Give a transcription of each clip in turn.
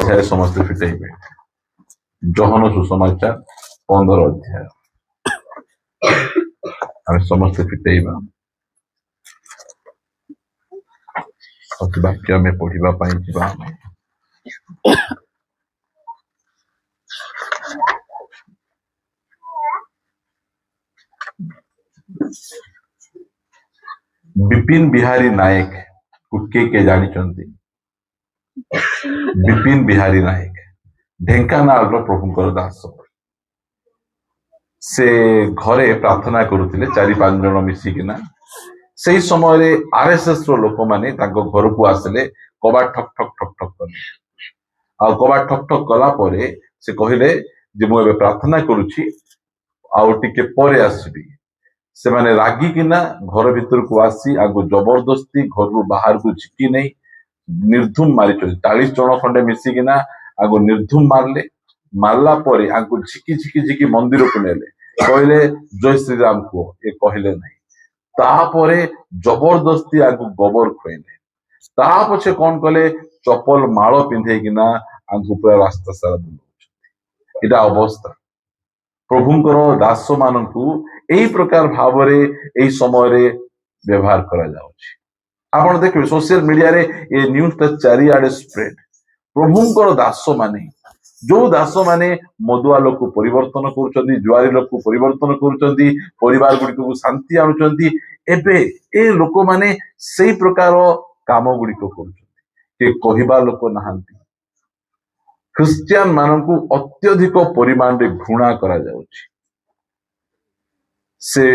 ସମସ୍ତେ ଫିଟେଇବେ। ଯୋହନ ସୁସମାଚାର 15 ଅଧ୍ୟାୟ ଆମେ ସମସ୍ତେ ଫିଟେଇବା। ଅତି ବାକ୍ୟ ଆମେ ପଢିବା ପାଇଁ ଯିବା। ବିପିନ ବିହାରୀ ନାୟକ କିଏ ଜାଣିଛନ୍ତି? ବିପିନ ବିହାରୀ ନାୟକ ଢେଙ୍କାନାଳର ପ୍ରଭୁଙ୍କର ଦାସ। ସେ ଘରେ ପ୍ରାର୍ଥନା କରୁଥିଲେ 4-5 ଜଣ ମିଶିକିନା। ସେଇ ସମୟରେ RSS ର ଲୋକମାନେ ତାଙ୍କ ଘରକୁ ଆସିଲେ, କବାଟ ଠକ୍ ଠକ୍ ଠକ୍ ଠକ୍ କଲେ। ଆଉ କବାଟ ଠକ୍ ଠକ୍ କଲା ପରେ ସେ କହିଲେ ଯେ ମୁଁ ଏବେ ପ୍ରାର୍ଥନା କରୁଛି, ଆଉ ଟିକେ ପରେ ଆସିବି। ସେମାନେ ରାଗିକିନା ଘର ଭିତରକୁ ଆସି ଆଗକୁ ଜବରଦସ୍ତି ଘରରୁ ବାହାରକୁ ଝିକି ନେଇ ନିର୍ଧୁମ ମାରିଛନ୍ତି। 40 ଜଣ ଖଣ୍ଡେ ମିଶିକିନା ଆଗକୁ ନିର୍ଧୁମ ମାରିଲେ। ମାରିଲା ପରେ ଆଙ୍କୁ ଝିକି ଝିକି ଝିକି ମନ୍ଦିରକୁ ନେଲେ, କହିଲେ ଜୟ ଶ୍ରୀରାମ କୁହ। ଏ କହିଲେ ନାହିଁ। ତାପରେ ଜବରଦସ୍ତି ଆଙ୍କୁ ଗୋବର ଖୁଆଇଲେ। ତା ପଛେ କଣ କଲେ, ଚପଲ ମାଳ ପିନ୍ଧେଇକିନା ଆଙ୍କୁ ପୁରା ରାସ୍ତା ସାରା ବୁଲଉଛନ୍ତି। ଏଇଟା ଅବସ୍ଥା। ପ୍ରଭୁଙ୍କର ଦାସ ମାନଙ୍କୁ ଏଇ ପ୍ରକାର ଭାବରେ ଏଇ ସମୟରେ ବ୍ୟବହାର କରାଯାଉଛି। ଆପଣ ଦେଖିବେ ସୋସିଆଲ ମିଡିଆରେ ଏ ନ୍ୟୁଜଟା ଚାରିଆଡେ ସ୍ପ୍ରେଡ। ପ୍ରଭୁଙ୍କର ଦାସ ମାନେ, ଯୋଉ ଦାସ ମାନେ ମଦୁଆ ଲୋକ ପରିବର୍ତ୍ତନ କରୁଛନ୍ତି, ଜୁଆରୀ ଲୋକ ପରିବର୍ତ୍ତନ କରୁଛନ୍ତି, ପରିବାର ଗୁଡିକକୁ ଶାନ୍ତି ଆଣୁଛନ୍ତି, ଏବେ ଏ ଲୋକମାନେ ସେଇ ପ୍ରକାର କାମ ଗୁଡିକ କରୁଛନ୍ତି। କିଏ କହିବା ଲୋକ ନାହାନ୍ତି। ଖ୍ରୀଷ୍ଟିଆନ ମାନଙ୍କୁ ଅତ୍ୟଧିକ ପରିମାଣରେ ଘୃଣା କରାଯାଉଛି। ସେ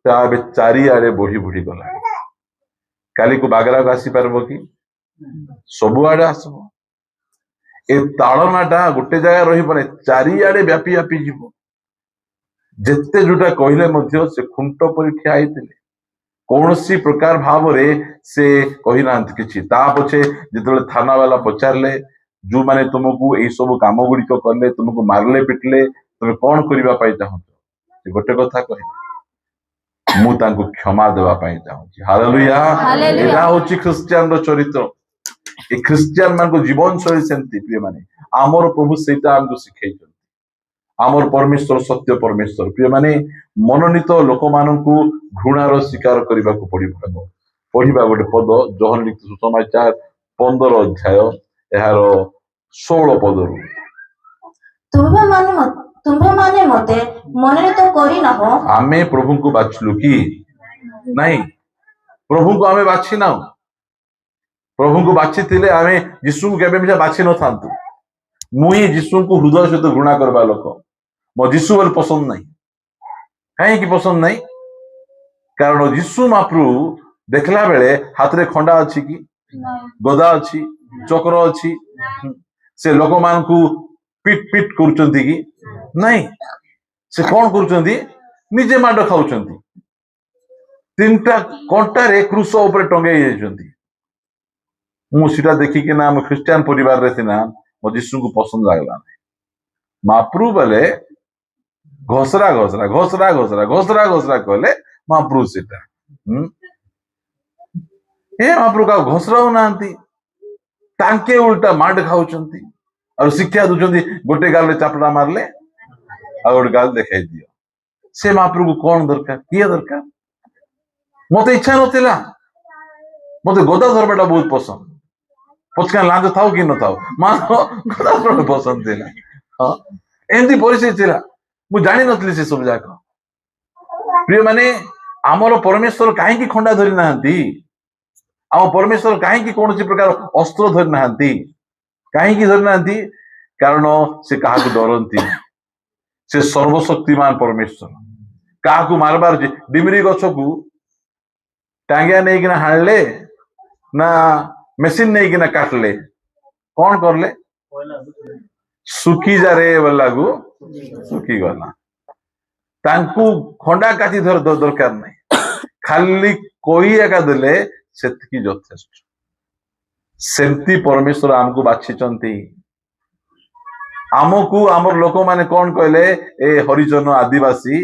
ଏବେ ଚାରିଆଡେ ବଢି ବଢି ଗଲାଣି। କାଲିକୁ ବାଗରାକୁ ଆସିପାରିବ କି? ସବୁଆଡେ ଆସିବ। ଏ ତାଳନାଟା ଗୋଟେ ଜାଗା ରହିବ ନାହିଁ, ଚାରିଆଡେ ବ୍ୟାପି ବ୍ୟାପି ଯିବ। ଯେତେ ଯୋଉଟା କହିଲେ ମଧ୍ୟ ସେ ଖୁଣ୍ଟ ପରି ଠିଆ ହେଇଥିଲେ, କୌଣସି ପ୍ରକାର ଭାବରେ ସେ କହିନାହାନ୍ତି କିଛି। ତା ପଛେ ଯେତେବେଳେ ଥାନା ବାଲା ପଚାରିଲେ, ଯୋଉମାନେ ତୁମକୁ ଏଇ ସବୁ କାମ ଗୁଡିକ କଲେ, ତୁମକୁ ମାରିଲେ ପିଟିଲେ, ତୁମେ କଣ କରିବା ପାଇଁ ଚାହୁଁଛ? ସେ ଗୋଟେ କଥା କହିଲେ, ମୁଁ ତାଙ୍କୁ କ୍ଷମା ଦେବା ପାଇଁ ଚାହୁଁଛି। ହାଲେଲୁୟା। ଏଇଟା ହଉଛି ଖ୍ରୀଷ୍ଟିଆନର ଚରିତ୍ର। ଏ ଖ୍ରୀଷ୍ଟିଆନ ମାନଙ୍କ ଜୀବନ ଶୈଳୀ ସେମିତି। ପ୍ରିୟମାନେ, ଆମର ପ୍ରଭୁ ସେଇଟା ଆମକୁ ଶିଖେଇଛନ୍ତି। ଆମର ପରମେଶ୍ୱର ସତ୍ୟ ପରମେଶ୍ୱର। ପ୍ରିୟମାନେ, ମନୋନୀତ ଲୋକମାନଙ୍କୁ ଘୃଣାର ଶିକାର କରିବାକୁ ପଡିବ। ପଢିବା ଗୋଟେ ପଦ, ଯୋହନ ଲିଖିତ ସୁସମାଚାର 15 ଅଧ୍ୟାୟ ଏହାର 16 ପଦରୁ। ତୁମ୍ଭେମାନେ ମତେ ମନୋନୀତ କରିନାହ। ଆମେ ପ୍ରଭୁଙ୍କୁ ବାଛିଲୁ କି ନାଇଁ? ପ୍ରଭୁଙ୍କୁ ଆମେ ବାଛି ନାଉ। ପ୍ରଭୁଙ୍କୁ ବାଛିଥିଲେ ଆମେ ଯୀଶୁଙ୍କୁ କେବେ ବି ବାଛି ନଥାନ୍ତୁ। ମୁଁ ହିଁ ଯୀଶୁଙ୍କୁ ହୃଦୟ ସହିତ ଘୃଣା କରିବା ଲୋକ। ମୋ ଯୀଶୁ ବୋଲି ପସନ୍ଦ ନାହିଁ। କାହିଁକି ପସନ୍ଦ ନାହିଁ? କାରଣ ଯୀଶୁ ମହାପ୍ରଭୁ ଦେଖିଲା ବେଳେ ହାତରେ ଖଣ୍ଡା ଅଛି କି? ଗଦା ଅଛି, ଚକ୍ର ଅଛି। ସେ ଲୋକମାନଙ୍କୁ ପିଟ ପିଟ କରୁଛନ୍ତି କି? ନାଇଁ। ସେ କଣ କରୁଛନ୍ତି? ନିଜେ ମାଡ ଖାଉଛନ୍ତି। 3ଟା କଣ୍ଟାରେ କ୍ରୁଶ ଉପରେ ଟଙ୍ଗେଇ ଯାଇଛନ୍ତି। ମୁଁ ସେଟା ଦେଖିକିନା ଆମ ଖ୍ରୀଷ୍ଟିଆନ ପରିବାରରେ ସିନା ମୋ ଯୀଶୁଙ୍କୁ ପସନ୍ଦ ଲାଗିଲା ନାହିଁ। ମହାପ୍ରଭୁ ବେଲେ ଘୋଷରା ଘୋଷରା ଘୋଷରା ଘୋଷରା ଘୋଷରା ଘୋଷରା କହିଲେ ମହାପ୍ରଭୁ ସେଟା। ଏ ମହାପ୍ରଭୁ କାହାକୁ ଘୋଷରାଉ ନାହାନ୍ତି, ତାଙ୍କେ ଉଲ୍ଟା ମାଡ ଖାଉଛନ୍ତି ଆଉ ଶିକ୍ଷା ଦଉଛନ୍ତି। ଗୋଟେ ଗାଲରେ ଚାପଡ଼ା ମାରିଲେ ଆଉ ଗୋଟେ ଗାଲ ଦେଖାଇ ଦିଅ। ସେ ମହାପ୍ରଭୁକୁ କଣ ଦରକାର? କିଏ ଦରକାର? ମତେ ଇଚ୍ଛା ନଥିଲା। ମତେ ଗଦା ଧରବାଟା ବହୁତ ପସନ୍ଦ। ପଛକା ଲାଞ୍ଚ ଥାଉ କି ନଥାଉ, ଗଦା ଧରବା ପସନ୍ଦ ଥିଲା। ହଁ, ଏମିତି ପରିସ୍ଥିତି ଥିଲା। ମୁଁ ଜାଣିନଥିଲି ସେ ସବୁ ଯାକ। ପ୍ରିୟମାନେ, ଆମର ପରମେଶ୍ୱର କାହିଁକି ଖଣ୍ଡା ଧରି ନାହାନ୍ତି? ଆମ ପରମେଶ୍ୱର କାହିଁକି କୌଣସି ପ୍ରକାର ଅସ୍ତ୍ର ଧରି ନାହାନ୍ତି? କାହିଁକି ଧରି ନାହାନ୍ତି? କାରଣ ସେ କାହାକୁ ଡରନ୍ତି। ସେ ସର୍ବଶକ୍ତିମାନ ପରମେଶ୍ୱର। କାହାକୁ ମାରବାର ଅଛି? ଡିମିରି ଗଛକୁ ଟାଙ୍ଗିଆ ନେଇକିନା ହାଣିଲେ ନା ମେସିନ ନେଇକିନା କାଟିଲେ? କଣ କରଲେ? ଶୁଖିଯାରେ ବେଲାକୁ ଶୁଖିଗଲା। ତାଙ୍କୁ ଖଣ୍ଡା କାଠି ଦରକାର ନାହିଁ, ଖାଲି କହି ଏକା ଦେଲେ ସେତିକି ଯଥେଷ୍ଟ। ସେମିତି ପରମେଶ୍ୱର ଆମକୁ ବାଛିଛନ୍ତି। ଆମକୁ ଆମର ଲୋକମାନେ କଣ କହିଲେ? ଏ ହରିଜନ, ଆଦିବାସୀ,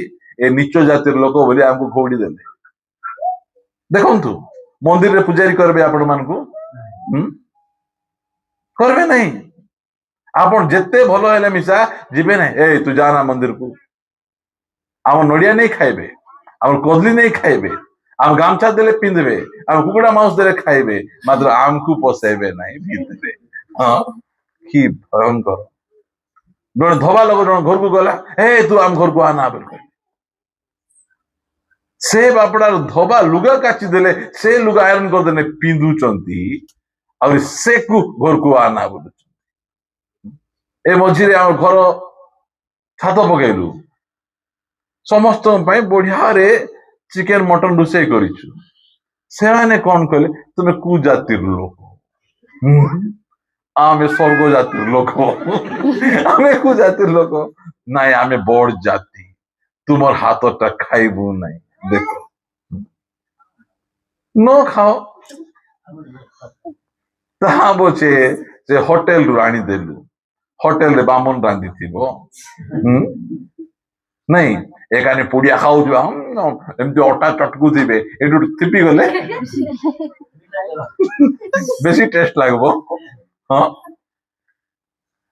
ଏ ନିଚ ଜାତିର ଲୋକ ବୋଲି ଆମକୁ ଘଉଡି ଦେଲେ। ଦେଖନ୍ତୁ, ମନ୍ଦିରରେ ପୂଜାରୀ କରିବେ ଆପଣ ମାନଙ୍କୁ? କରିବେ ନାହିଁ। ଆପଣ ଯେତେ ଭଲ ହେଲେ ମିଶା ଯିବେ ନା ଏ ତୁ ଯା ନା ମନ୍ଦିର କୁ ଆମ ନଡିଆ ନେଇ ଖାଇବେ ଆମର କଦଳୀ ନେଇ ଖାଇବେ ଆମ ଗାମଛା ଦେଲେ ପିନ୍ଧିବେ ଆମ କୁକୁଡ଼ା ମାଉସ ଦେଲେ ଖାଇବେ ମାତ୍ର ଆମକୁ ପୋଷେଇବେ ନାହିଁ ଭିତରେ ହଁ କି ଭୟଙ୍କର ଜଣେ ଧବା ଲୋକ ଜଣେ ଘରକୁ ଗଲା ହେ ତୁ ଆମ ଘରକୁ ଆନା ବୋଲି କହିଲେ ସେ ବାପଡାର ଧବା ଲୁଗା କାଚି ଦେଲେ ସେ ଲୁଗା ଆଇରନ୍ କରିଦେଲେ ପିନ୍ଧୁଛନ୍ତି ଆହୁରି ସେ କୁ ଘରକୁ ଆନା ବୋଲୁଛନ୍ତି ଏ ମଝିରେ ଆମ ଘର ଛାତ ପକେଇଲୁ ସମସ୍ତଙ୍କ ପାଇଁ ବଢିଆରେ ଚିକେନ ମଟନ ରୋଷେଇ କରିଛୁ ସେମାନେ କଣ କହିଲେ ତୁମେ କୁ ଜାତିର ଲୋକ ଆମେ ସ୍ୱର୍ଗ ଜାତିର ଲୋକ ଆମେ କୁ ଜାତିର ଲୋକ ନାଇଁ ଆମେ ବଡ ଜାତି ତୁମର ହାତଟା ଖାଇବୁ ନାହିଁ ଦେଖ ନ ଖାଅ ତାହା ପଛେ ସେ ହୋଟେଲରୁ ଆଣିଦେଲୁ ହୋଟେଲରେ ବାମନ ରାନ୍ଧିଥିବ ନାଇଁ ଏକାନେ ପୁଡିଆ ଖାଉଥିବା ଏମିତି ଅଟା ଚଟକୁଥିବେ ଏଠୁ ଥିପି ଗଲେ ବେଶୀ ଟେଷ୍ଟ ଲାଗିବ ହଁ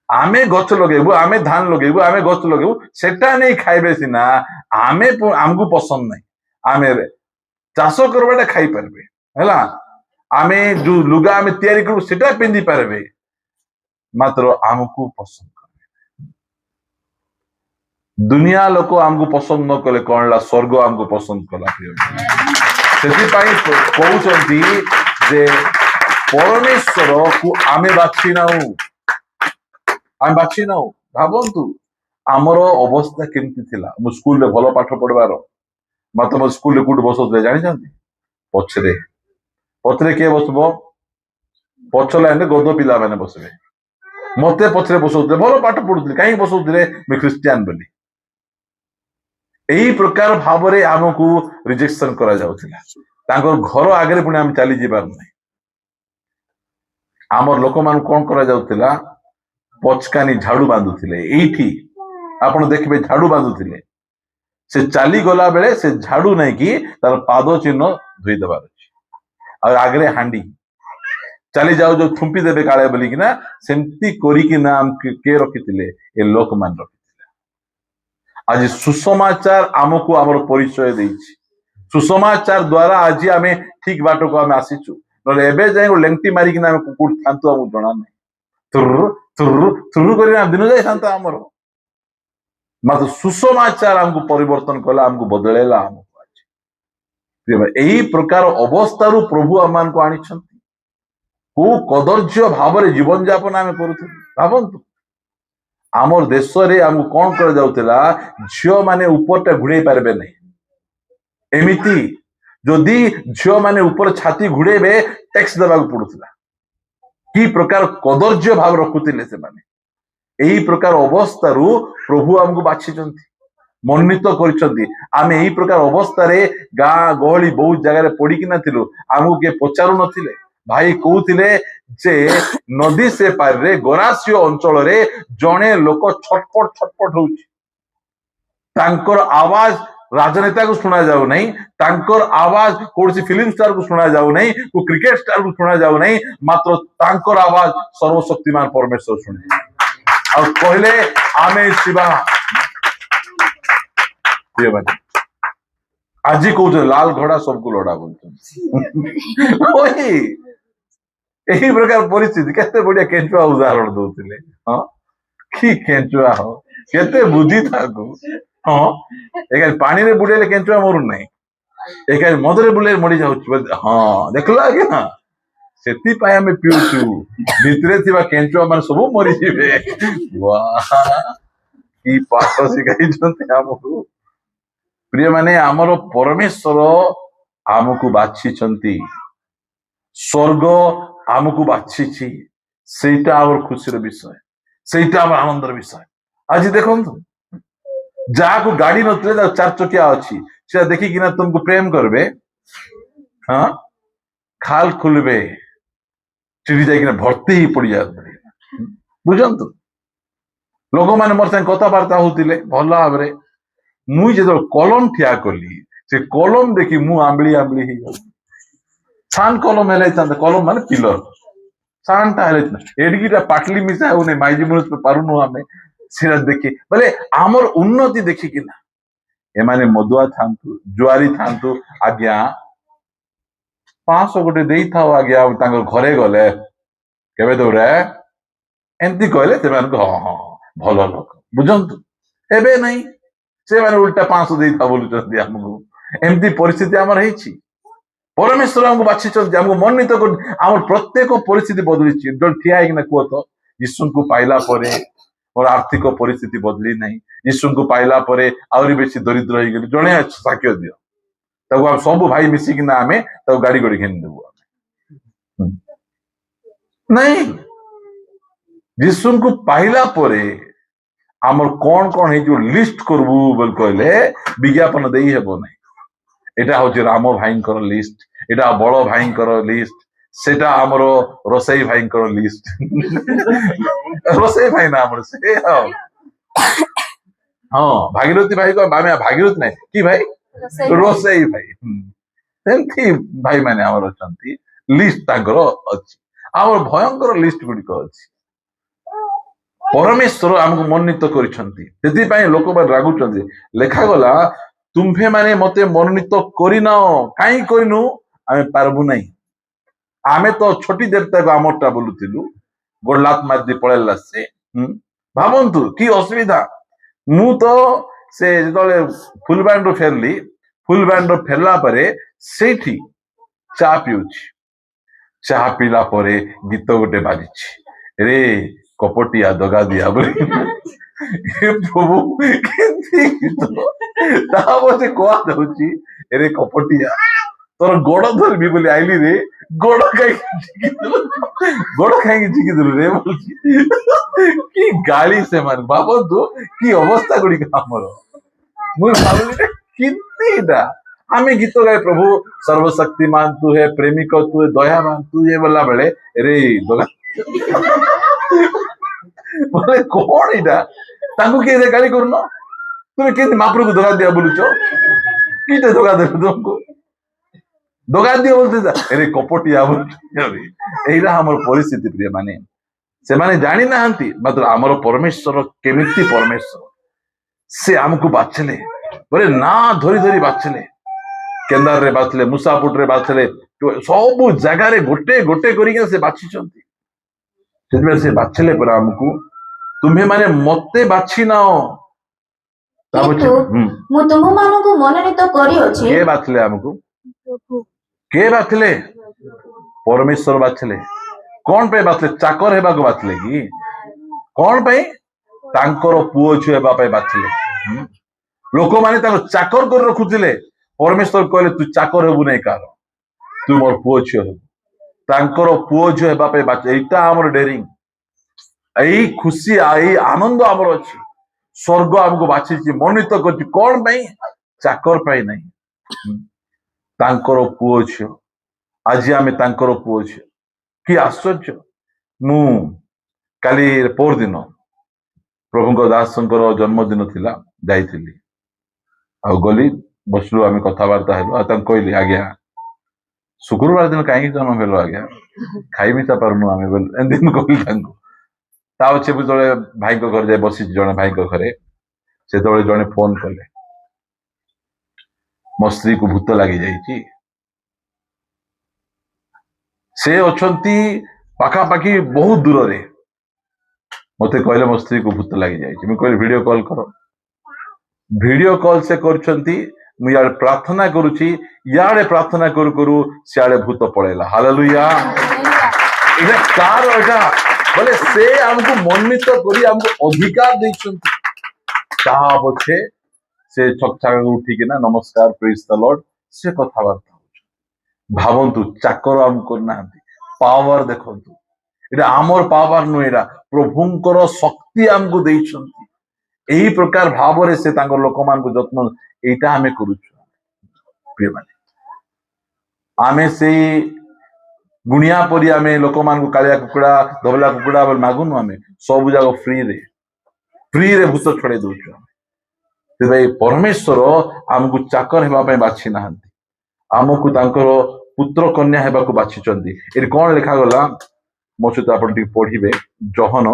ଆମେ ଗଛ ଲଗେଇବୁ ଆମେ ଧାନ ଲଗେଇବୁ ଆମେ ଗଛ ଲଗେଇବୁ ସେଟା ନେଇ ଖାଇବେ ସିନା ଆମକୁ ପସନ୍ଦ ନାହିଁ ଆମେ ଚାଷ କରିବାଟା ଖାଇପାରିବେ ହେଲା ଆମେ ଯୋଉ ଲୁଗା ଆମେ ତିଆରି କରିବୁ ସେଟା ପିନ୍ଧି ପାରିବେ ମାତ୍ର ଆମକୁ ପସନ୍ଦ କରିବେ ଦୁନିଆ ଲୋକ ଆମକୁ ପସନ୍ଦ ନ କଲେ କଣ ହେଲା ସ୍ୱର୍ଗ ଆମକୁ ପସନ୍ଦ କଲା ସେଥିପାଇଁ କହୁଛନ୍ତି ଯେ ପରମେଶ୍ୱରକୁ ଆମେ ବାଛି ନାଉ ଭାବନ୍ତୁ ଆମର ଅବସ୍ଥା କେମିତି ଥିଲା ମୁଁ ସ୍କୁଲରେ ଭଲ ପାଠ ପଢିବାର ମାତ୍ର ମୋ ସ୍କୁଲରେ କୋଉଠି ବସଉଥିଲେ ଜାଣିଛନ୍ତି ପଛରେ କିଏ ବସିବ ପଛ ଲାଇନରେ ଗଧ ପିଲାମାନେ ବସିବେ ମତେ ପଛରେ ବସଉଥିଲେ ଭଲ ପାଠ ପଢୁଥିଲେ କାହିଁକି ବସଉଥିଲେ ମୁଁ ଖ୍ରୀଷ୍ଟିଆନ ବୋଲି ଏହି ପ୍ରକାର ଭାବରେ ଆମକୁ ରିଜେକ୍ସନ କରାଯାଉଥିଲା ତାଙ୍କର ଘର ଆଗରେ ପୁଣି ଆମେ ଚାଲିଯିବାର ନାହିଁ ଆମର ଲୋକମାନଙ୍କୁ କଣ କରାଯାଉଥିଲା ପଚକାନି ଝାଡୁ ବାନ୍ଧୁଥିଲେ ଏଇଠି ଆପଣ ଦେଖିବେ ଝାଡୁ ବାନ୍ଧୁଥିଲେ ସେ ଚାଲିଗଲା ବେଳେ ସେ ଝାଡୁ ନେଇକି ତାର ପାଦ ଚିହ୍ନ ଧୋଇଦେବାର ଅଛି ଆଉ ଆଗରେ ହାଣ୍ଡି ଚାଲି ଯାଉ ଯୋଉ ଥୁମ୍ପି ଦେବେ କାଳେ ବୋଲିକିନା ସେମିତି କରିକିନା କିଏ ରଖିଥିଲେ ଏ ଲୋକମାନେ ରଖିଥିଲେ ଆଜି ସୁସମାଚାର ଆମକୁ ଆମର ପରିଚୟ ଦେଇଛି ସୁସମାଚାର ଦ୍ଵାରା ଆଜି ଆମେ ଠିକ ବାଟକୁ ଆମେ ଆସିଛୁ ନହେଲେ ଏବେ ଯାଇ ଲେଙ୍କି ମାରିକିନା ଆମେ କୋଉଠି ଥାନ୍ତୁ ଆମକୁ ଜଣା ନାହିଁ ଥୁରୁ କରି ଦିନ ଯାଇଥାନ୍ତା ଆମର ମାତ୍ର ସୁସମାଚାର ଆମକୁ ପରିବର୍ତ୍ତନ କଲା ଆମକୁ ବଦଳେଇଲା ଆମକୁ ଆଜି ଏହି ପ୍ରକାର ଅବସ୍ଥାରୁ ପ୍ରଭୁ ଆମମାନଙ୍କୁ ଆଣିଛନ୍ତି କୋଉ କଦର୍ଯ୍ୟ ଭାବରେ ଜୀବନ ଯାପନ ଆମେ କରୁଥିଲୁ ଭାବନ୍ତୁ ଆମର ଦେଶରେ ଆମକୁ କଣ କରାଯାଉଥିଲା ଝିଅ ମାନେ ଉପରଟା ଘୋଡେଇ ପାରିବେ ନାହିଁ ଏମିତି ଯଦି ଝିଅ ମାନେ ଉପର ଛାତି ଘୋଡେଇବେ ଟ୍ୟାକ୍ସ ଦେବାକୁ ପଡୁଥିଲା କି ପ୍ରକାର କଦର୍ଯ୍ୟ ଭାବ ରଖୁଥିଲେ ସେମାନେ ଏହି ପ୍ରକାର ଅବସ୍ଥାରୁ ପ୍ରଭୁ ଆମକୁ ବାଛିଛନ୍ତି ମନୋନୀତ କରିଛନ୍ତି ଆମେ ଏହି ପ୍ରକାର ଅବସ୍ଥାରେ ଗାଁ ଗହଳି ବହୁତ ଜାଗାରେ ପଡିକିନା ଥିଲୁ ଆମକୁ କିଏ ପଚାରୁ ନଥିଲେ ଭାଇ କହୁଥିଲେ ଯେ ନଦୀ ସେ ପାରିରେ ଗରାସିଅ ଅଞ୍ଚଳରେ ଜଣେ ଲୋକ ଛଟପଟ ହଉଛି ତାଙ୍କର ଆୱାଜ ରାଜନେତାକୁ ଶୁଣା ଯାଉ ନାହିଁ ତାଙ୍କର ଆୱାଜ କୌଣସି ଫିଲ୍ମ ଷ୍ଟାରକୁ ଶୁଣା ଯାଉ ନାହିଁ କୋଉ କ୍ରିକେଟ ଷ୍ଟାରକୁ ଶୁଣା ଯାଉ ନାହିଁ ମାତ୍ର ତାଙ୍କର ଆୱାଜ ସର୍ବଶକ୍ତିମାନ ପରମେଶ୍ୱର ଶୁଣେ ଆଉ କହିଲେ ଆମେ ଶିବା ଆଜି କହୁଛନ୍ତି ଲାଲ ଘୋଡା ସବୁକୁ ଲଡା ବୋଲୁଛନ୍ତି ଏହି ପ୍ରକାର ପରିସ୍ଥିତି କେତେ ବଢିଆ କେଞ୍ଚୁଆ ଉଦାହରଣ ଦଉଥିଲେ ହଁ କି କେଞ୍ଚୁଆ ହଉ କେତେ ବୁଦ୍ଧି ତାକୁ ହଁ ଏକା ପାଣିରେ ବୁଡେଇଲେ କେଞ୍ଚୁଆ ମରୁନାହିଁ ଏକା ମଦରେ ବୁଲେଇ ମରି ଯାଉଛି ହଁ ଦେଖିଲ ଆଜ୍ଞା ନା ସେଥିପାଇଁ ଆମେ ପିଉଛୁ ଭିତରେ ଥିବା କେଞ୍ଚୁଆ ମାନେ ସବୁ ମରିଯିବେ କି ପାଠ ଶିଖାଇଛନ୍ତି ଆମକୁ ପ୍ରିୟ ମାନେ ଆମର ପରମେଶ୍ୱର ଆମକୁ ବାଛିଛନ୍ତି ସ୍ୱର୍ଗ ଆମକୁ ବାଛିଛି ସେଇଟା ଆମର ଖୁସିର ବିଷୟ ସେଇଟା ଆମର ଆନନ୍ଦର ବିଷୟ ଆଜି ଦେଖନ୍ତୁ ଯାହାକୁ ଗାଡି ନଥିଲେ ତାକୁ 4 ଚକିଆ ଅଛି ସେଟା ଦେଖିକିନା ତୁମକୁ ପ୍ରେମ କରିବେ ହଁ ଖାଲ ଖୋଲିବେ ଚିଠି ଯାଇକିନା ଭର୍ତ୍ତି ହେଇ ପଡିଯାଉଥିଲେ ବୁଝନ୍ତୁ ଲୋକମାନେ ମୋର ସାଙ୍ଗେ କଥାବାର୍ତ୍ତା ହଉଥିଲେ ଭଲ ଭାବରେ ମୁଁ ଯେତେବେଳେ କଲମ ଠିଆ କଲି ସେ କଲମ ଦେଖି ମୁଁ ଆମ୍ବିଳି ହେଇଗଲି ଛାନ କଲମ ହେଲେ କଲମ ମାନେ ପିଲର ସାନ୍ଟା ହେଲେ ଏଡିକିଟା ପାଟଲି ମିଶା ହଉନି ମାଇଜି ମନୁଷ ପାରୁନୁ ଆମେ ସେଟା ଦେଖି ବୋଲେ ଆମର ଉନ୍ନତି ଦେଖିକିନା ଏମାନେ ମଦୁଆ ଥାନ୍ତୁ ଜୁଆରୀ ଥାନ୍ତୁ ଆଜ୍ଞା 500 ଗୋଟେ ଦେଇଥାଉ ଆଜ୍ଞା ତାଙ୍କ ଘରେ ଗଲେ କେବେ ଦୌଡେ ଏମିତି କହିଲେ ସେମାନଙ୍କୁ ହଁ ହଁ ଭଲ ଲୋକ ବୁଝନ୍ତୁ ଏବେ ନାହିଁ ସେମାନେ ଉଲ୍ଟା 500 ଦେଇଥାଉ ବୋଲୁଛନ୍ତି ଆମକୁ ଏମିତି ପରିସ୍ଥିତି ଆମର ହେଇଛି ପରମେଶ୍ୱର ଆମକୁ ବାଛିଛନ୍ତି ଆମକୁ ମନୋନୀତ କରି ଆମର ପ୍ରତ୍ୟେକ ପରିସ୍ଥିତି ବଦଳିଛି ଯୋଉ ଠିଆ ହେଇକିନା କୁହ ତ ଯୀଶୁଙ୍କୁ ପାଇଲା ପରେ ମୋର ଆର୍ଥିକ ପରିସ୍ଥିତି ବଦଳି ନାହିଁ ଯୀଶୁଙ୍କୁ ପାଇଲା ପରେ ଆହୁରି ବେଶୀ ଦରିଦ୍ର ହେଇଗଲି ଜଣେ ସାକ୍ଷ୍ୟ ଦିଅ ତାକୁ ଆମେ ସବୁ ଭାଇ ମିଶିକିନା ଆମେ ତାକୁ ଗାଡି ଗଡି ଘିନିଦେବୁ ଆମେ ନାଇଁ ଯୀଶୁଙ୍କୁ ପାଇଲା ପରେ ଆମର କଣ କଣ ହେଇଯିବ ଲିଷ୍ଟ କରିବୁ ବୋଲି କହିଲେ ବିଜ୍ଞାପନ ଦେଇ ହେବ ନାହିଁ ଏଟା ହଉଛି ରାମ ଭାଇଙ୍କର ଲିଷ୍ଟ ଏଟା ବଳ ଭାଇଙ୍କର ଲିଷ୍ଟ ସେଟା ଆମର ରୋଷେଇ ଭାଇଙ୍କର ଲିଷ୍ଟ ରୋଷେଇ ଭାଇ ନା ଆମର ସେ ହଁ ଭାଗିରଥୀ ଭାଇ ଆମେ ଭାଗିରଥୀ ନାହିଁ କି ଭାଇ ରୋଷେଇ ଭାଇ ସେମିତି ଭାଇ ମାନେ ଆମର ଅଛନ୍ତି ଲିଷ୍ଟ ତାଙ୍କର ଅଛି ଆମର ଭୟଙ୍କର ଲିଷ୍ଟ ଗୁଡିକ ଅଛି ପରମେଶ୍ୱର ଆମକୁ ମନୋନୀତ କରିଛନ୍ତି ସେଥିପାଇଁ ଲୋକମାନେ ରାଗୁଛନ୍ତି ଲେଖାଗଲା ତୁମ୍ଭେ ମାନେ ମତେ ମନୋନୀତ କରିନାଅ କାହିଁ କରିନୁ ଆମେ ପାରବୁ ନାହିଁ ଆମେ ତ ଛୋଟି ଦେବତାକୁ ଆମରଟା ବୋଲୁଥିଲୁ ଗୋଡଲାତ ମାରି ପଳେଇଲା ସେ ଭାବନ୍ତୁ କି ଅସୁବିଧା ମୁଁ ତ ସେ ଯେତେବେଳେ ଫୁଲବାଣୀରୁ ଫେରିଲି ଫୁଲବାଣୀରୁ ଫେରିଲା ପରେ ସେଇଠି ଚା ପିଉଛି ଚାହା ପିଇଲା ପରେ ଗୀତ ଗୋଟେ ବାଜିଛି ରେ କପଟିଆ ଦଗା ଦିଆ ବୋଲି ପ୍ରଭୁ କେମିତି ଗୀତ ତା ପଛେ କୁହାଯାଉଛି ରେ କପଟିଆ ତୋର ଗୋଡ ଧରିବି ବୋଲି ଆଇଲି ରେ ଗୋଡ ଖାଇକି ଝିକିଦେଲୁ ରେ ବୋଲୁଛି କି ଗାଳି ସେମାନେ ଭାବନ୍ତୁ କି ଅବସ୍ଥା ଗୁଡିକ ଆମର ମୁଁ ଭାବିଲି କେମିତି ଏଇଟା ଆମେ ଗୀତ ଗାଏ ପ୍ରଭୁ ସର୍ବଶକ୍ତିମାନ ତୁ ହେ ପ୍ରେମିକ ତୁ ହେ ଦୟାବାନ ତୁ ଏ ବୋଲା ବେଳେ ରେ ଦଗା ବୋଲେ କଣ ଏଇଟା ତାଙ୍କୁ କିଏ ଗାଳି କରୁନ ତୁମେ କେମିତି ମାପରକୁ ଦଗା ଦିଆ ବୋଲୁଛ କିଟେ ଦଗା ଦେବ ତୁମକୁ ଦଗା ଦିଅ ବୋଲୁଛ ରେ କପଟିଆ ବୋଲୁଛ ଏଇଟା ଆମର ପରିସ୍ଥିତି ପ୍ରିୟ ମାନେ ସେମାନେ ଜାଣି ନାହାନ୍ତି ମାତ୍ର ଆମର ପରମେଶ୍ୱର କେମିତି ପରମେଶ୍ୱର ସେ ଆମକୁ ବାଛିଲେ ବୋଲେ ନା ଧରି ଧରି ବାଛିଲେ କେନ୍ଦାରରେ ବାଛିଲେ ମୁସାପୁଟରେ ବାଛିଲେ ସବୁ ଜାଗାରେ ଗୋଟେ ଗୋଟେ କରିକି ସେ ବାଛିଛନ୍ତି ସେଥିପାଇଁ ସେ ବାଛିଲେ ପରା ଆମକୁ ତୁମ୍ଭେ ମାନେ ମତେ ବାଛି ନାଅ କିନ୍ତୁ ମୁଁ ତୁମମାନଙ୍କୁ ମନୋନୀତ କରିଅଛି କିଏ ବାଛିଲେ ଆମକୁ କିଏ ବାଛିଲେ ପରମେଶ୍ୱର ବାଛିଲେ କଣ ପାଇଁ ବାଛିଲେ ଚାକର ହେବାକୁ ବାଛିଲେ କି କଣ ପାଇଁ ତାଙ୍କର ପୁଅ ଝିଅ ହେବା ପାଇଁ ବାଛିଲେ ଲୋକମାନେ ତାଙ୍କୁ ଚାକର କରି ରଖୁଥିଲେ ପରମେଶ୍ୱର କହିଲେ ତୁ ଚାକର ହେବୁ ନାହିଁ କାହାର ତୁ ମୋର ପୁଅ ଝିଅ ହେବୁ ତାଙ୍କର ପୁଅ ଝିଅ ହେବା ପାଇଁ ବାଛିଲେ ଏଇଟା ଆମର ଡେରିଂ ଏଇ ଖୁସି ଏଇ ଆନନ୍ଦ ଆମର ଅଛି ସ୍ୱର୍ଗ ଆମକୁ ବାଛିଛି ମନୋନୀତ କରିଛି କଣ ପାଇଁ ଚାକର ପାଇଁ ନାହିଁ ତାଙ୍କର ପୁଅ ଝିଅ ଆଜି ଆମେ ତାଙ୍କର ପୁଅ ଝିଅ କି ଆଶ୍ଚର୍ଯ୍ୟ ମୁଁ କାଲି ପରଦିନ ପ୍ରଭୁଙ୍କ ଦାସଙ୍କର ଜନ୍ମଦିନ ଥିଲା ଯାଇଥିଲି ଆଉ ଗଲି ବସିଲୁ ଆମେ କଥାବାର୍ତ୍ତା ହେଲୁ ଆଉ ତାଙ୍କୁ କହିଲି ଆଜ୍ଞା ଶୁକ୍ରବାର ଦିନ କାହିଁକି ଜନ୍ମ ହେଲୁ ଆଜ୍ଞା ଖାଇ ମିଶା ପାରୁନୁ ଆମେ ଏମିତି କହିଲି ତାଙ୍କୁ ତା ପଛେ ମୁଁ ଯେତେବେଳେ ଭାଇଙ୍କ ଘରେ ଯାଇ ବସିଛି ଜଣେ ଭାଇଙ୍କ ଘରେ ସେତେବେଳେ ଜଣେ ଫୋନ କଲେ ମୋ ସ୍ତ୍ରୀକୁ ଭୂତ ଲାଗିଯାଇଛି ସେ ଅଛନ୍ତି ପାଖାପାଖି ବହୁତ ଦୂରରେ ମତେ କହିଲେ ମୋ ସ୍ତ୍ରୀକୁ ଭୂତ ଲାଗିଯାଇଛି ମୁଁ କହିଲି ଭିଡିଓ କଲ୍ କର ଭିଡିଓ କଲ୍ ସେ କରୁଛନ୍ତି ମୁଁ ଇଆଡେ ପ୍ରାର୍ଥନା କରୁଛି ଇଆଡେ ପ୍ରାର୍ଥନା କରୁ କରୁ ସିଆଡେ ଭୂତ ପଳେଇଲା ହାଲେଲୁୟା ଏଇଟା କାର ଏଇଟା ବୋଲେ ସେ ଆମକୁ ମନୋନୀତ କରି ଆମକୁ ଅଧିକାର ଦେଇଛନ୍ତି ତାହା ପଛେ ସେ ଛକଛାକୁ ଉଠିକିନା ନମସ୍କାର ପ୍ରେଜ୍ ଦ ଲର୍ଡ ସେ କଥାବାର୍ତ୍ତା ହଉଛନ୍ତି ଭାବନ୍ତୁ ଚାକର ଆମକୁ କରୁନାହାନ୍ତି ପାୱାର ଦେଖନ୍ତୁ ଏଇଟା ଆମର ପାୱାର ନୁହେଁ ଏଇଟା ପ୍ରଭୁଙ୍କର ଶକ୍ତି ଆମକୁ ଦେଇଛନ୍ତି ଏହି ପ୍ରକାର ଭାବରେ ସେ ତାଙ୍କ ଲୋକମାନଙ୍କୁ ଯତ୍ନ ଏଇଟା ଆମେ କରୁଛୁ ପ୍ରିୟମାନେ ଆମେ ସେଇ ଗୁଣିଆ ପରି ଆମେ ଲୋକମାନଙ୍କୁ କାଳିଆ କୁକୁଡା ଧବଲା କୁକୁଡା ବୋଲି ମାଗୁନୁ ଆମେ ସବୁ ଯାକ ଫ୍ରିରେ ଭୂତ ଛଡେଇ ଦଉଛୁ ସେଥିପାଇଁ ପରମେଶ୍ୱର ଆମକୁ ଚାକର ହେବା ପାଇଁ ବାଛି ନାହାନ୍ତି ଆମକୁ ତାଙ୍କର ପୁତ୍ର କନ୍ୟା ହେବାକୁ ବାଛିଛନ୍ତି ଏଠି କଣ ଲେଖାଗଲା ମୋ ସହିତ ଆପଣ ଟିକେ ପଢିବେ ଜହନ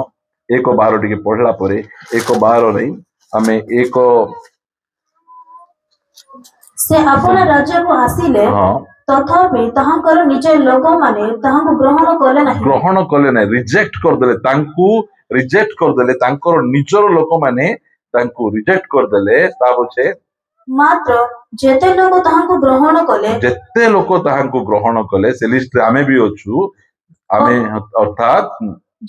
1:12 ଟିକେ ପଢିଲା ପରେ 1:12 ଆମେ ସେ ଆପଣା ରାଜ୍ୟକୁ ଆସିଲେ ହଁ ତଥାପି ତାହାଙ୍କର ନିଜ ଲୋକମାନେ ତାହାଙ୍କୁ ଗ୍ରହଣ କଲେ ନାହିଁ। ଗ୍ରହଣ କଲେ ନାହିଁ, ରିଜେକ୍ଟ କରିଦେଲେ, ତାଙ୍କୁ ରିଜେକ୍ଟ କରିଦେଲେ, ତାଙ୍କର ନିଜର ଲୋକମାନେ ତାଙ୍କୁ ରିଜେକ୍ଟ କରିଦେଲେ। ତା ପଛେ ମାତ୍ର ଯେତେ ଲୋକ ତାହାଙ୍କୁ ଗ୍ରହଣ କଲେ, ଯେତେ ଲୋକ ତାହାଙ୍କୁ ଗ୍ରହଣ କଲେ, ସେ ଲିଷ୍ଟରେ ଆମେ ବି ଅଛୁ। ଆମେ ଅର୍ଥାତ୍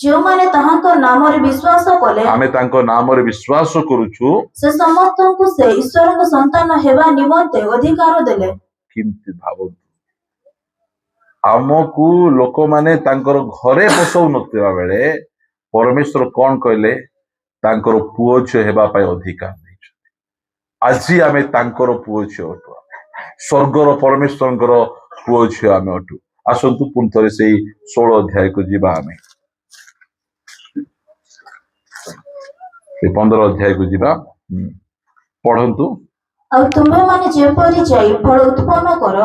ଯେଉଁମାନେ ତାହାଙ୍କ ନାମରେ ବିଶ୍ୱାସ କଲେ, ଆମେ ତାଙ୍କ ନାମରେ ବିଶ୍ୱାସ କରୁଛୁ, ସେ ସମସ୍ତଙ୍କୁ ସେ ଈଶ୍ୱରଙ୍କ ସନ୍ତାନ ହେବା ନିମନ୍ତେ ଅଧିକାର ଦେଲେ। କେମିତି ଭାବନ୍ତୁ, ଆମକୁ ଲୋକମାନେ ତାଙ୍କର ଘରେ ପଶଉନଥିବା ବେଳେ ପରମେଶ୍ୱର କଣ କହିଲେ? ତାଙ୍କର ପୁଅ ଝିଅ ହେବା ପାଇଁ ଅଧିକାର ଦେଇଛନ୍ତି। ଆଜି ଆମେ ତାଙ୍କର ପୁଅ ଝିଅ ଅଟୁ, ସ୍ୱର୍ଗର ପରମେଶ୍ୱରଙ୍କର ପୁଅ ଝିଅ ଆମେ ଅଟୁ। ଆସନ୍ତୁ ପୁଣି ଥରେ ସେଇ 16 ଅଧ୍ୟାୟକୁ ଯିବା। ଆମେ 15 ଅଧ୍ୟାୟକୁ ଯିବା। ପଢନ୍ତୁ। ଆଉ ତୁମ୍ଭେମାନେ ଯେପରି ଯାଇ ଫଳ ଉତ୍ପନ୍ନ କର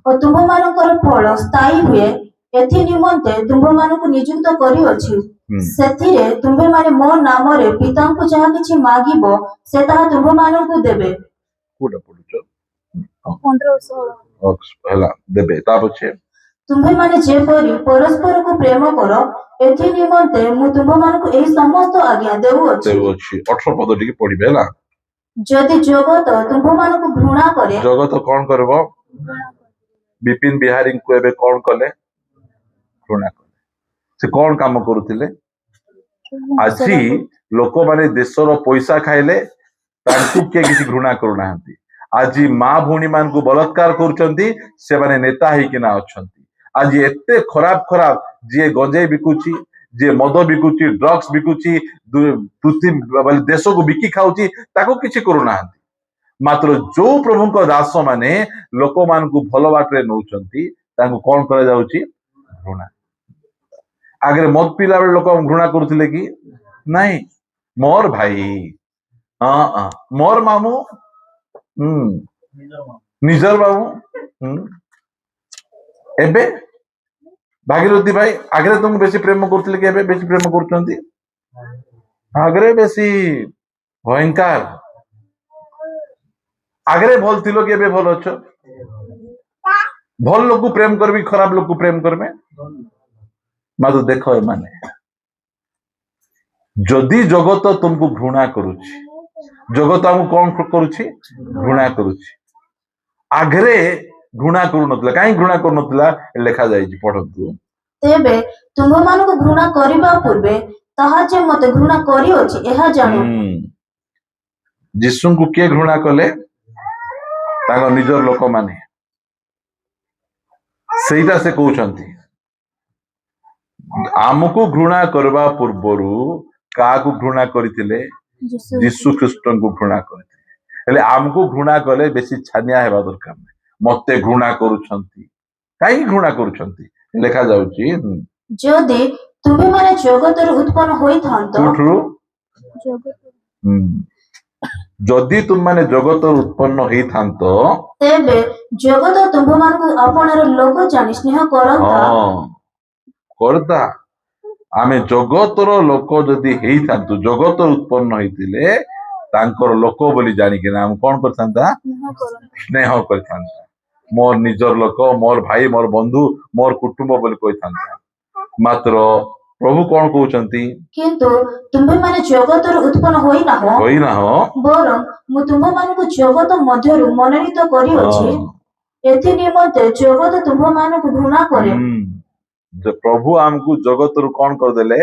ଓ ତୁମ୍ଭମାନଙ୍କର ଫଳ ସ୍ଥାୟୀ ହୁଏ, ଏଥି ନିମନ୍ତେ ତୁମ୍ଭମାନଙ୍କୁ ନିଯୁକ୍ତ କରିଅଛି। ସେଥିରେ ତୁମ୍ଭେମାନେ ମୋ ନାମରେ ପିତାଙ୍କୁ ଯାହା କିଛି ମାଗିବ, ସେ ତାହା ତୁମ୍ଭମାନଙ୍କୁ ଦେବେ। କୋଉଟା ପଢୁଛ? 15-16 ହେଲା, ଦେବେ। ତା ପଛେ ତୁମ୍ଭେମାନେ ଯେପରି ପରସ୍ପରକୁ ପ୍ରେମ କର, ଏଥି ନିମନ୍ତେ ମୁଁ ତୁମ୍ଭମାନଙ୍କୁ ଏହି ସମସ୍ତ ଆଜ୍ଞା ଦେଉଅଛି। 18 ପଦ ଟିକେ ପଢିବେ ହେଲା। ଯଦି ଜଗତ ତୁମ୍ଭମାନଙ୍କୁ ଘୃଣା କରେ, ଜଗତ କଣ କରିବ? ବିପିନ ବିହାରୀଙ୍କୁ ଏବେ କଣ କଲେ? ଘୃଣା କଲେ। ସେ କଣ କାମ କରୁଥିଲେ? ଆଜି ଲୋକମାନେ ଦେଶର ପଇସା ଖାଇଲେ, ତାଙ୍କୁ କିଏ କିଛି ଘୃଣା କରୁନାହାନ୍ତି। ଆଜି ମା ଭଉଣୀ ମାନଙ୍କୁ ବଳାତ୍କାର କରୁଛନ୍ତି, ସେମାନେ ନେତା ହେଇକିନା ଅଛନ୍ତି। ଆଜି ଏତେ ଖରାପ ଖରାପ, ଯିଏ ଗଞ୍ଜେଇ ବିକୁଛି, ଯିଏ ମଦ ବିକୁଛି, ଡ୍ରଗ୍ସ ବିକୁଛି, ଦେଶକୁ ବିକି ଖାଉଛି, ତାକୁ କିଛି କରୁନାହାନ୍ତି। ମାତ୍ର ଯୋଉ ପ୍ରଭୁଙ୍କ ଦାସ ମାନେ ଲୋକମାନଙ୍କୁ ଭଲ ବାଟରେ ନଉଛନ୍ତି, ତାଙ୍କୁ କଣ କରାଯାଉଛି? ଘୃଣା। ଆଗରେ ମଦ ପିଇଲା ବେଳେ ଲୋକ ଘୃଣା କରୁଥିଲେ କି ନାଇଁ? ମୋର ଭାଇ, ମୋର ମାମୁଁ, ନିଜର ମାମୁଁ। ଏବେ ଭାଗୀରଥୀ ଭାଇ ଆଗରେ ତୁମକୁ ବେଶୀ ପ୍ରେମ କରୁଥିଲେ କି ଏବେ ବେଶୀ ପ୍ରେମ କରୁଛନ୍ତି? ଆଗରେ ବେଶୀ ଭୟଙ୍କର। ଆଗରେ ଭଲ ଥିଲ କି ଏବେ ଭଲ ଅଛ? ଭଲ ଲୋକ ପ୍ରେମ କରିବି, ଖରାପ ଲୋକ ପ୍ରେମ କରିବେ। ମାତ୍ର ଦେଖ, ଏମାନେ ଯଦି ଜଗତ ତୁମକୁ ଘୃଣା କରୁଛି, ଜଗତ ଆମକୁ କଣ କରୁଛି? ଘୃଣା କରୁଛି। ଆଗରେ ଘୃଣା କରୁନଥିଲା। କାହିଁ ଘୃଣା କରୁନଥିଲା? ଲେଖା ଯାଇଛି, ପଢନ୍ତୁ। ତେବେ ତୁମ୍ଭମାନଙ୍କୁ ଘୃଣା କରିବା ପୂର୍ବେ ତାହା ଯେ ମତେ ଘୃଣା କରିଅଛି, ଏହା ଜାଣ। ଯୀଶୁଙ୍କୁ କିଏ ଘୃଣା କଲେ? ତାଙ୍କ ନିଜର ଲୋକମାନେ। ସେଇଟା ସେ କହୁଛନ୍ତି। ଆମକୁ ଘୃଣା କରିବା ପୂର୍ବରୁ କାହାକୁ ଘୃଣା କରିଥିଲେ? ଯୀଶୁ ଖ୍ରୀଷ୍ଟଙ୍କୁ ଘୃଣା କରିଥିଲେ। ହେଲେ ଆମକୁ ଘୃଣା କଲେ ବେଶୀ ଛାନିଆ ହେବା ଦରକାର ନାହିଁ। ମତେ ଘୃଣା କରୁଛନ୍ତି, କାହିଁକି ଘୃଣା କରୁଛନ୍ତି? ଲେଖା ଯାଉଛି, ଯଦି ତୁମ୍ଭେମାନେ ଜଗତରୁ ଉତ୍ପନ୍ନ ହୋଇଥାନ୍ତ, ଯଦି ତୁମମାନେ ଜଗତରୁ ଉତ୍ପନ୍ନ ହେଇଥାନ୍ତ, ତେବେ ଜଗତ ତୁମ୍ଭମାନଙ୍କୁ ଆପଣାର ଲୋକ ଜାଣି ସ୍ନେହ କରନ୍ତା। ଆମେ ଜଗତର ଲୋକ ଯଦି ହେଇଥାନ୍ତୁ, ଜଗତ ଉତ୍ପନ୍ନ ହେଇଥିଲେ ତାଙ୍କର ଲୋକ ବୋଲି ଜାଣିକିନା ଆମେ କଣ କରିଥାନ୍ତା? ସ୍ନେହ କରିଥାନ୍ତା। ମୋର ନିଜର ଲୋକ, ମୋର ଭାଇ, ମୋର ବନ୍ଧୁ, ମୋର କୁଟୁମ୍ବ ବୋଲି କହିଥାନ୍ତା। ମାତ୍ର ପ୍ରଭୁ କଣ କହୁଛନ୍ତି? କିନ୍ତୁ ତୁମ୍ଭେମାନେ ଜଗତରୁ ଉତ୍ପନ୍ନ ହୋଇନାହଁ, ବରଂ ମୁଁ ତୁମ୍ଭମାନଙ୍କୁ ଜଗତ ମଧ୍ୟରୁ ମନୋନୀତ କରିଅଛି। ଏଥି ନିମନ୍ତେ ଜଗତ ତୁମ୍ଭମାନଙ୍କୁ ଘୃଣା କରେ। ପ୍ରଭୁ ଆମକୁ ଜଗତରୁ କଣ କରିଦେଲେ?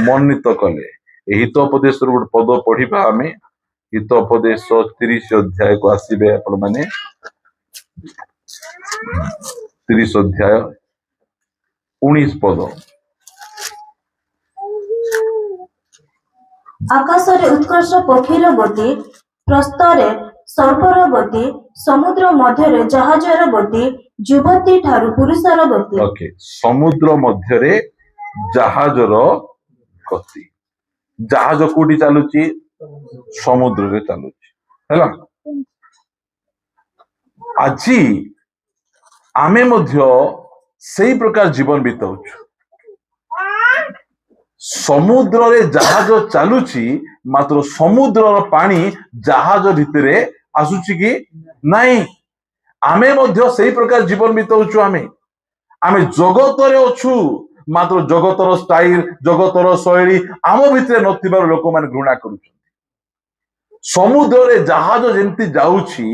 ମନୋନୀତ କଲେ। ଏହି ହିତୋପଦେଶରୁ ଗୋଟେ ପଦ ପଢିବା ଆମେ। ହିତୋପଦେଶ 30 ଅଧ୍ୟାୟକୁ ଆସିବେ ଆପଣ ମାନେ। 30 ଅଧ୍ୟାୟ 19 ପଦ। ଆକାଶରେ ଉତ୍କର୍ଷ ପକ୍ଷୀର ଗତି, ପ୍ରସ୍ତରେ ସର୍ପର ଗତି, ସମୁଦ୍ର ମଧ୍ୟରେ ଜାହାଜର ଗତି, ଯୁବତୀ ଠାରୁ ପୁରୁଷର ଗତି। ସମୁଦ୍ର ମଧ୍ୟରେ ଜାହାଜର ଗତି। ଜାହାଜ କୋଉଠି ଚାଲୁଛି? ସମୁଦ୍ରରେ ଚାଲୁଛି, ହେଲା। ଆଜି ଆମେ ମଧ୍ୟ ସେଇ ପ୍ରକାର ଜୀବନ ବିତାଉଛୁ। ସମୁଦ୍ରରେ ଜାହାଜ ଚାଲୁଛି ମାତ୍ର ସମୁଦ୍ରର ପାଣି ଜାହାଜ ଭିତରେ ଆସୁଛି କି ନାଇଁ। ଆମେ ମଧ୍ୟ ସେଇ ପ୍ରକାର ଜୀବନ ବିତାଉଛୁ। ଆମେ ଜଗତରେ ଅଛୁ ମାତ୍ର ଜଗତର ଷ୍ଟାଇଲ ଜଗତର ଶୈଳୀ ଆମ ଭିତରେ ନଥିବାରୁ ଲୋକମାନେ ଘୃଣା କରୁଛନ୍ତି। ସମୁଦ୍ରରେ ଜାହାଜ ଯେମିତି ଯାଉଛି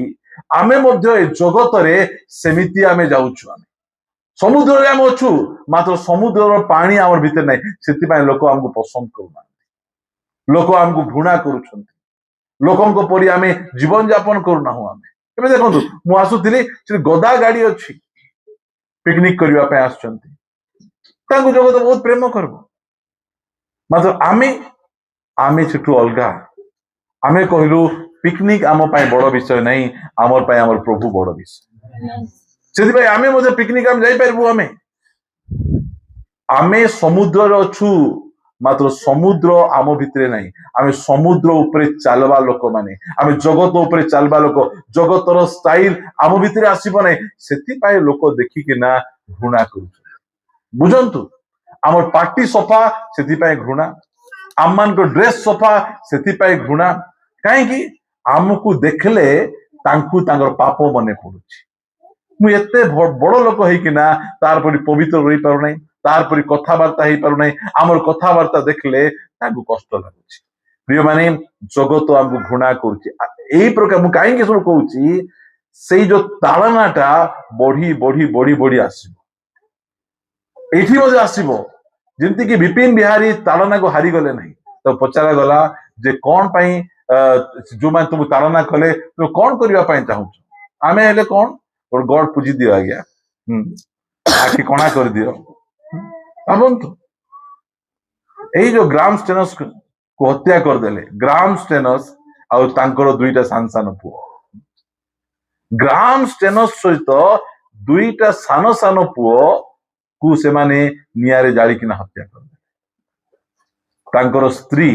ଆମେ ମଧ୍ୟ ଏ ଜଗତରେ ସେମିତି ଆମେ ଯାଉଛୁ। ସମୁଦ୍ରରେ ଆମେ ଅଛୁ ମାତ୍ର ସମୁଦ୍ରର ପାଣି ଆମର ଭିତରେ ନାହିଁ। ସେଥିପାଇଁ ଲୋକ ଆମକୁ ପସନ୍ଦ କରୁନାହାନ୍ତି, ଲୋକ ଆମକୁ ଘୃଣା କରୁଛନ୍ତି, ଲୋକଙ୍କ ପରି ଆମେ ଜୀବନ ଯାପନ କରୁନାହୁଁ। ଏବେ ଦେଖନ୍ତୁ, ମୁଁ ଆସୁଥିଲି, ସେଠି ଗଦା ଗାଡି ଅଛି, ପିକନିକ କରିବା ପାଇଁ ଆସୁଛନ୍ତି, ତାଙ୍କୁ ଜଗତ ବହୁତ ପ୍ରେମ କରିବ। ମାତ୍ର ଆମେ ସେଠୁ ଅଲଗା। ଆମେ କହିଲୁ ପିକନିକ ଆମ ପାଇଁ ବଡ ବିଷୟ ନାହିଁ, ଆମର ପାଇଁ ଆମର ପ୍ରଭୁ ବଡ ବିଷୟ। ସେଥିପାଇଁ ଆମେ ମଧ୍ୟ ପିକନିକ ଆମେ ଯାଇପାରିବୁ। ଆମେ ସମୁଦ୍ରରେ ଅଛୁ ମାତ୍ର ସମୁଦ୍ର ଆମ ଭିତରେ ନାହିଁ। ଆମେ ସମୁଦ୍ର ଉପରେ ଚାଲବା ଲୋକମାନେ, ଆମେ ଜଗତ ଉପରେ ଚାଲବା ଲୋକ। ଜଗତର ଷ୍ଟାଇଲ ଆମ ଭିତରେ ଆସିବ ନାହିଁ। ସେଥିପାଇଁ ଲୋକ ଦେଖିକିନା ଘୃଣା କରୁଛନ୍ତି। ବୁଝନ୍ତୁ, ଆମର ପାଟି ସଫା ସେଥିପାଇଁ ଘୃଣା, ଆମମାନଙ୍କ ଡ୍ରେସ ସଫା ସେଥିପାଇଁ ଘୃଣା। କାହିଁକି? ଆମକୁ ଦେଖିଲେ ତାଙ୍କୁ ତାଙ୍କର ପାପ ମନେ ପଡୁଛି। ମୁଁ ଏତେ ବଡ ଲୋକ ହେଇକିନା ତାର ପରି ପବିତ୍ର ରହିପାରୁନାହିଁ, ତାର ପରି କଥାବାର୍ତ୍ତା ହେଇପାରୁନାହିଁ। ଆମର କଥାବାର୍ତ୍ତା ଦେଖିଲେ ତାଙ୍କୁ କଷ୍ଟ ଲାଗୁଛି। ପ୍ରିୟମାନେ, ଜଗତ ଆମକୁ ଘୃଣା କରୁଛି। ଏଇ ପ୍ରକାର ମୁଁ କାହିଁକି ସବୁ କହୁଛି, ସେଇ ଯୋଉ ତାଳନାଟା ବଢି ବଢି ବଢି ବଢି ଆସିବ, ଏଇଠି ମଧ୍ୟ ଆସିବ। ଯେମିତିକି ବିପିନ ବିହାରୀ ତାଳନାକୁ ହାରିଗଲେ ନାହିଁ। ତ ପଚରା ଗଲା ଯେ କଣ ପାଇଁ ଯୋଉମାନେ ତୁମକୁ ତାଳନା କଲେ ତୁମେ କଣ କରିବା ପାଇଁ ଚାହୁଁଛ? ଆମେ ହେଲେ କଣ ଗଡ ପୂଜି ଦିଅ ଆଜ୍ଞା, ଆଖି କଣା କରିଦିଅ। ଭାବନ୍ତୁ, ଏଇ ଯୋଉ ଗ୍ରାମ ଷ୍ଟେନସ୍ କୁ ହତ୍ୟା କରିଦେଲେ, ଗ୍ରାମ ଷ୍ଟେନସ୍ ଆଉ ତାଙ୍କର ଦୁଇଟା ସାନ ସାନ ପୁଅ। ଗ୍ରାମ ଷ୍ଟେନସ୍ ସହିତ ଦୁଇଟା ସାନ ସାନ ପୁଅ କୁ ସେମାନେ ନିଆଁରେ ଜାଳିକିନା ହତ୍ୟା କରିଦେଲେ। ତାଙ୍କର ସ୍ତ୍ରୀ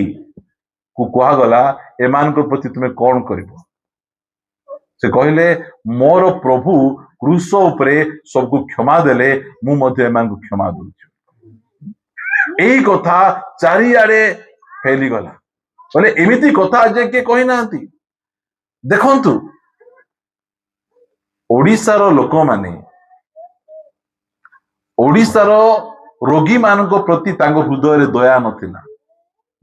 କୁ କୁହାଗଲା ଏମାନଙ୍କ ପ୍ରତି ତୁମେ କଣ କରିବ? ସେ କହିଲେ ମୋର ପ୍ରଭୁ କ୍ରୁଶ ଉପରେ ସବୁକୁ କ୍ଷମା ଦେଲେ, ମୁଁ ମଧ୍ୟ ଏମାନଙ୍କୁ କ୍ଷମା ଦଉଛି। ଏଇ କଥା ଚାରିଆଡେ ଫେଲିଗଲା। ବୋଲେ ଏମିତି କଥା ଯେ କିଏ କହିନାହାନ୍ତି। ଦେଖନ୍ତୁ, ଓଡ଼ିଶାର ଲୋକମାନେ ଓଡ଼ିଶାର ରୋଗୀ ମାନଙ୍କ ପ୍ରତି ତାଙ୍କ ହୃଦୟରେ ଦୟା ନଥିଲା।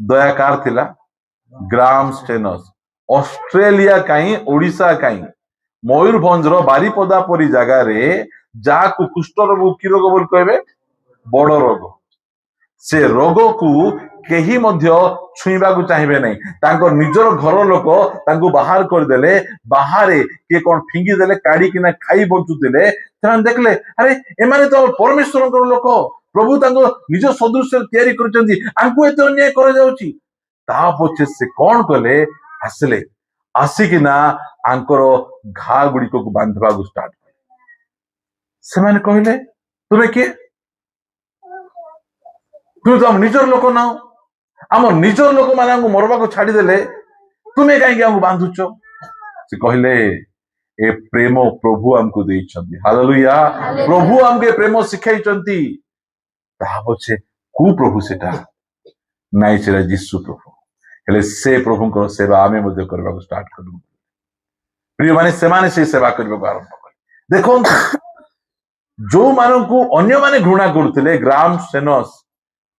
ଦୟା କାର ଥିଲା? ଗ୍ରାମ ଷ୍ଟେନସ୍। ଅଷ୍ଟ୍ରେଲିଆ କାହିଁ, ଓଡ଼ିଶା କାହିଁ, ମୟୂରଭଞ୍ଜର ବାରିପଦା ପରି ଜାଗାରେ ଯାହାକୁ କୁଷ୍ଠ ରୋଗ, କି ରୋଗ ବୋଲି କହିବେ, ବଡ ରୋଗ, ସେ ରୋଗକୁ କେହି ମଧ୍ୟ ଛୁଇଁବାକୁ ଚାହିଁବେ ନାହିଁ। ତାଙ୍କ ନିଜର ଘର ଲୋକ ତାଙ୍କୁ ବାହାର କରିଦେଲେ। ବାହାରେ କିଏ କଣ ଫିଙ୍ଗି ଦେଲେ, କାଢିକିନା ଖାଇ ବଞ୍ଚୁଥିଲେ। ସେମାନେ ଦେଖିଲେ, ଆରେ ଏମାନେ ତ ପରମେଶ୍ୱରଙ୍କର ଲୋକ, ପ୍ରଭୁ ତାଙ୍କ ନିଜ ସଦୃଶ୍ୟରେ ତିଆରି କରିଛନ୍ତି, ଆଙ୍କୁ ଏତେ ଅନ୍ୟାୟ କରାଯାଉଛି। ତା ପଛେ ସେ କଣ କଲେ, ଆସିକିନା ଆଙ୍କର ଘା ଗୁଡିକକୁ ବାନ୍ଧିବାକୁ ଷ୍ଟାର୍ଟ କଲେ। ସେମାନେ କହିଲେ ତୁମେ କିଏ? ତୁମେ ତ ଆମ ନିଜର ଲୋକ ନାହ, ଆମ ନିଜର ଲୋକମାନେ ଆମକୁ ମରବାକୁ ଛାଡିଦେଲେ, ତୁମେ କାହିଁକି ଆମକୁ ବାନ୍ଧୁଛ? ସେ କହିଲେ ଏ ପ୍ରେମ ପ୍ରଭୁ ଆମକୁ ଦେଇଛନ୍ତି। ହାଲେଲୁୟା। ପ୍ରଭୁ ଆମକୁ ଏ ପ୍ରେମ ଶିଖାଇଛନ୍ତି। ତାହା ପଛେ କୋଉ ପ୍ରଭୁ ସେଟା? ନାଇଁ, ସେଟା ଯୀଶୁ ପ୍ରଭୁ। ହେଲେ ସେ ପ୍ରଭୁଙ୍କର ସେବା ଆମେ ମଧ୍ୟ କରିବାକୁ ଷ୍ଟାର୍ଟ କଲୁ। ପ୍ରିୟମାନେ, ସେମାନେ ସେ ସେବା କରିବାକୁ ଆରମ୍ଭ କଲେ। ଦେଖନ୍ତୁ, ଯୋଉମାନଙ୍କୁ ଅନ୍ୟମାନେ ଘୃଣା କରୁଥିଲେ, ଗ୍ରାମ ଷ୍ଟେନସ୍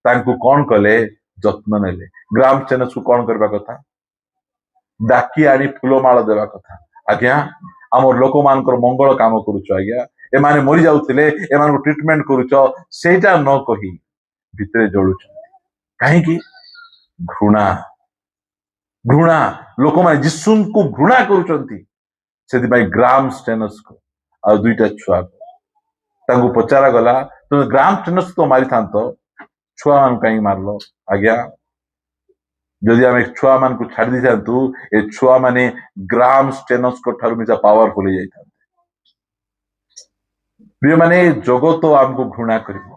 ତାଙ୍କୁ କଣ କଲେ, ଯତ୍ନ ନେଲେ। ଗ୍ରାମ ଷ୍ଟେନସ୍ କୁ କଣ କରିବା କଥା? ଡାକି ଆଣି ଫୁଲମାଳ ଦେବା କଥା। ଆଜ୍ଞା, ଆମର ଲୋକମାନଙ୍କର ମଙ୍ଗଳ କାମ କରୁଛ, ଆଜ୍ଞା, ଏମାନେ ମରି ଯାଉଥିଲେ, ଏମାନଙ୍କୁ ଟ୍ରିଟମେଣ୍ଟ କରୁଛ, ସେଇଟା ନ କହି ଭିତରେ ଜଳୁଛନ୍ତି। କାହିଁକି? ଘୃଣା। ଲୋକମାନେ ଯୀଶୁଙ୍କୁ ଘୃଣା କରୁଛନ୍ତି। ସେଥିପାଇଁ ଗ୍ରାମ ଷ୍ଟେନସ୍ କୁ ଆଉ ଦୁଇଟା ଛୁଆକୁ ତାଙ୍କୁ ପଚରା ଗଲା, ତୁମେ ଗ୍ରାମ ଷ୍ଟେନସ୍ ତ ମାରିଥାନ୍ତ, ଛୁଆମାନଙ୍କୁ କାହିଁକି ମାରିଲ? ଆଜ୍ଞା, ଯଦି ଆମେ ଛୁଆମାନଙ୍କୁ ଛାଡି ଦେଇଥାନ୍ତୁ, ଏ ଛୁଆମାନେ ଗ୍ରାମ ଷ୍ଟେନସ୍ଙ୍କ ଠାରୁ ମିଶା ପାୱାରଫୁଲ ହେଇଯାଇଥାନ୍ତେ। ପ୍ରିୟମାନେ, ଜଗତ ଆମକୁ ଘୃଣା କରିବ।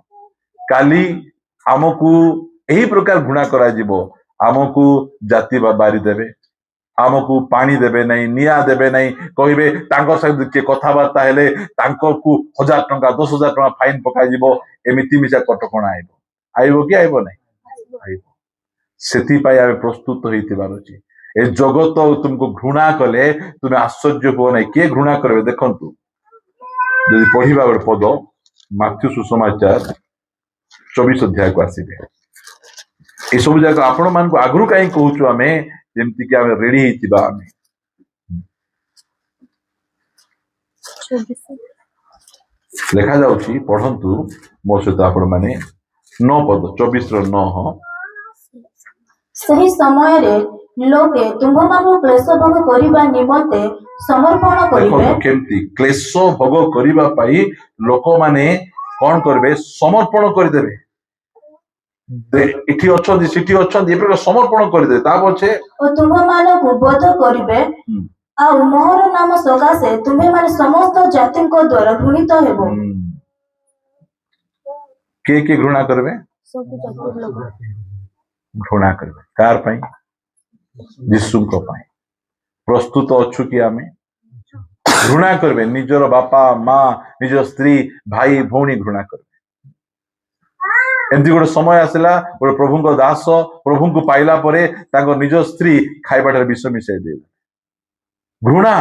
କାଲି ଆମକୁ ଏହି ପ୍ରକାର ଘୃଣା କରାଯିବ। ଆମକୁ ଜାତି ବାରି ଦେବେ, ଆମକୁ ପାଣି ଦେବେ ନାହିଁ, ନିଆଁ ଦେବେ ନାହିଁ, କହିବେ ତାଙ୍କ ସହିତ କିଏ କଥାବାର୍ତ୍ତା ହେଲେ ତାଙ୍କୁ 1000 ଟଙ୍କା 10,000 ଟଙ୍କା ଫାଇନ ପକାଯିବ। ଏମିତି ମିଶା କଟକଣା ଆଇବ କି ଆଇବ ନାହିଁ? ସେଥିପାଇଁ ଆମେ ପ୍ରସ୍ତୁତ ହେଇଥିବାର ଅଛି। ଏ ଜଗତ ତୁମକୁ ଘୃଣା କଲେ ତୁମେ ଆଶ୍ଚର୍ଯ୍ୟ ହୁଅ ନାହିଁ। କିଏ ଘୃଣା କରିବେ? ଦେଖନ୍ତୁ, ଯଦି ପଢିବା ଗୋଟେ ପଦ, ମାଥ୍ୟୁ ସୁସମାଚାର 24 ଅଧ୍ୟାୟକୁ ଆସିବେ। ଏସବୁ ଯାକ ଆପଣ ମାନଙ୍କୁ ଆଗରୁ କାହିଁ କହୁଛୁ ଆମେ, ଯେମିତିକି ଆମେ ରେଡି ହେଇଥିବା। ଆମେ ଲେଖା ଯାଉଛି, ପଢନ୍ତୁ ମୋ ସହିତ ଆପଣ ମାନେ, 9 ପଦ, 24 ର 9। ସେହି ସମୟରେ ଲୋକେ ତୁମ୍ଭମାନଙ୍କୁ କ୍ଲେଶ ଭୋଗ କରିବା ନିମନ୍ତେ ସମର୍ପଣ କରିବେ। ଦେଖନ୍ତୁ କେମିତି କ୍ଲେଶ ଭୋଗ କରିବା ପାଇଁ ଲୋକମାନେ କଣ କରିବେ? ସମର୍ପଣ କରିଦେବେ। ଏଠି ଅଛନ୍ତି, ସେଠି ଅଛନ୍ତି, ଏ ପ୍ରକାର ସମର୍ପଣ କରିଦେବେ। ତା ପଛେ ଓ ତୁମ୍ଭମାନଙ୍କୁ ବୋଧ କରିବେ, ଆଉ ମୋହର ନାମ ସକାଶେ ତୁମ୍ଭେମାନେ ସମସ୍ତ ଜାତିଙ୍କ ଦ୍ୱାରା ଘୃଣିତ ହେବ। କିଏ କିଏ ଘୃଣା କରିବେ? ଘୃଣା କରିବେ। କାହାର ପାଇଁ? ଯୀଶୁଙ୍କ ପାଇଁ। ପ୍ରସ୍ତୁତ ଅଛୁ କି ଆମେ? ଘୃଣା କରିବେ। ନିଜର ବାପା ମା, ନିଜ ସ୍ତ୍ରୀ, ଭାଇ ଭଉଣୀ ଘୃଣା କରିବେ। ଏମିତି ଗୋଟେ ସମୟ ଆସିଲା, ଗୋଟେ ପ୍ରଭୁଙ୍କ ଦାସ ପ୍ରଭୁଙ୍କୁ ପାଇଲା ପରେ ତାଙ୍କ ନିଜ ସ୍ତ୍ରୀ ଖାଇବାଟାରେ ବିଷ ମିଶାଇ ଦେଲେ। ଘୃଣା।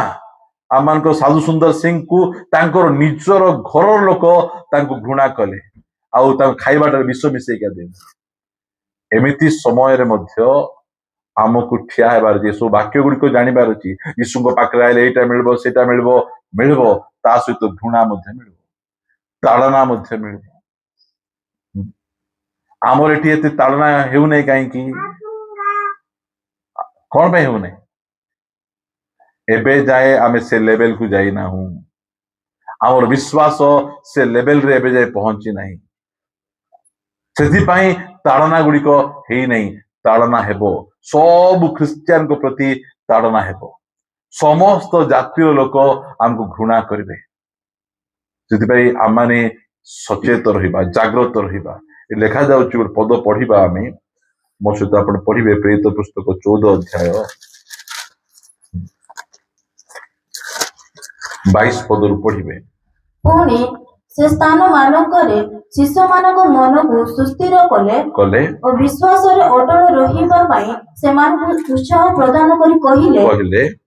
ଆମମାନଙ୍କ ସାଧୁ ସୁନ୍ଦର ସିଂଙ୍କୁ ତାଙ୍କର ନିଜର ଘରର ଲୋକ ତାଙ୍କୁ ଘୃଣା କଲେ, ଆଉ ତାଙ୍କ ଖାଇବାଟାରେ ବିଷ ମିଶାଇକା ଦେଲେ। ଏମିତି ସମୟରେ ମଧ୍ୟ ଆମକୁ ଠିଆ ହେବାର ଅଛି। ଏସବୁ ବାକ୍ୟ ଗୁଡିକ ଜାଣିବାର ଅଛି। ଯୀଶୁଙ୍କ ପାଖରେ ଆଇଲେ ଏଇଟା ମିଳିବ, ସେଇଟା ମିଳିବ, ତା ସହିତ ଘୃଣା ମଧ୍ୟ ମିଳିବ, ତାଳନା ମଧ୍ୟ ମିଳିବ। ଆମର ଏଠି ଏତେ ତାଳନା ହେଉନାହିଁ କାହିଁକି? କଣ ପାଇଁ ହେଉନାହିଁ? ଏବେ ଯାଏ ଆମେ ସେ ଲେଭେଲକୁ ଯାଇନାହୁଁ। ଆମର ବିଶ୍ୱାସ ସେ ଲେଭେଲରେ ଏବେ ଯାଏ ପହଞ୍ଚି ନାହିଁ। ସେଥିପାଇଁ ତାଳନା ଗୁଡିକ ହେଇନାହିଁ। ତାଳନା ହେବ। ସବୁ ଖ୍ରୀଷ୍ଟିଆନଙ୍କ ପ୍ରତି ତାଳନା ହେବ। ସମସ୍ତ ଜାତୀୟ ଲୋକ ଆମକୁ ଘୃଣା କରିବେ। ସେଥିପାଇଁ ଆମମାନେ ସଚେତ ରହିବା, ଜାଗ୍ରତ ରହିବା। ଲେଖା ଯାଉଛି, ଗୋଟେ ପଦ ପଢିବା ଆମେ, ମୋ ସହିତ ଆପଣ ପଢିବେ। ପ୍ରେରିତ ପୁସ୍ତକ 14 ଅଧ୍ୟାୟ 22 ପଦରୁ ପଢିବେ। ପୁଣି ସେ ସ୍ଥାନ ମାନଙ୍କରେ ଶିଶୁମାନଙ୍କ ମନକୁ ସୁସ୍ଥିର କଲେ ଓ ବିଶ୍ୱାସରେ ଅଟଳ ରହିବା ପାଇଁ ସେମାନଙ୍କୁ ଉତ୍ସାହ ପ୍ରଦାନ କରି କହିଲେ,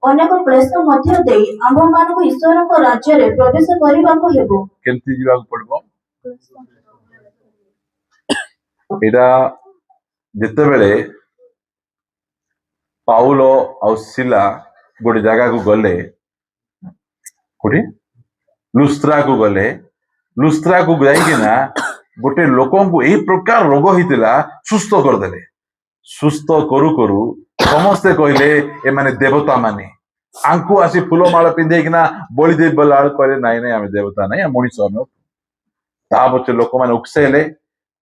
ଅନେକ କ୍ଲେଶ ମଧ୍ୟ ଦେଇ ଆମ୍ଭମାନଙ୍କୁ ଈଶ୍ୱରଙ୍କ ରାଜ୍ୟରେ ପ୍ରବେଶ କରିବାକୁ ହେବ। କେମିତି ଯିବାକୁ ପଡିବ? ଏଇଟା ଯେତେବେଳେ ପାଉଲ ଆଉ ଶିଲା ଗୋଟେ ଜାଗାକୁ ଗଲେ, କୋଉଠି? ଲୁସ୍ତ୍ରାକୁ ଗଲେ। ଲୁସ୍ତ୍ରାକୁ ଯାଇକିନା ଗୋଟେ ଲୋକଙ୍କୁ ଏଇ ପ୍ରକାର ରୋଗ ହେଇଥିଲା, ସୁସ୍ଥ କରିଦେଲେ। ସୁସ୍ଥ କରୁ କରୁ ସମସ୍ତେ କହିଲେ ଏମାନେ ଦେବତା ମାନେ। ଆଙ୍କୁ ଆସି ଫୁଲମାଳ ପିନ୍ଧେଇକିନା ବଳି ଦେଇ ବେଳକୁ କହିଲେ, ନାଇଁ ନାଇଁ, ଆମେ ଦେବତା ନାଇଁ, ମଣିଷ ଆମେ। ତା ପଛେ ଲୋକମାନେ ଉକସେଇଲେ।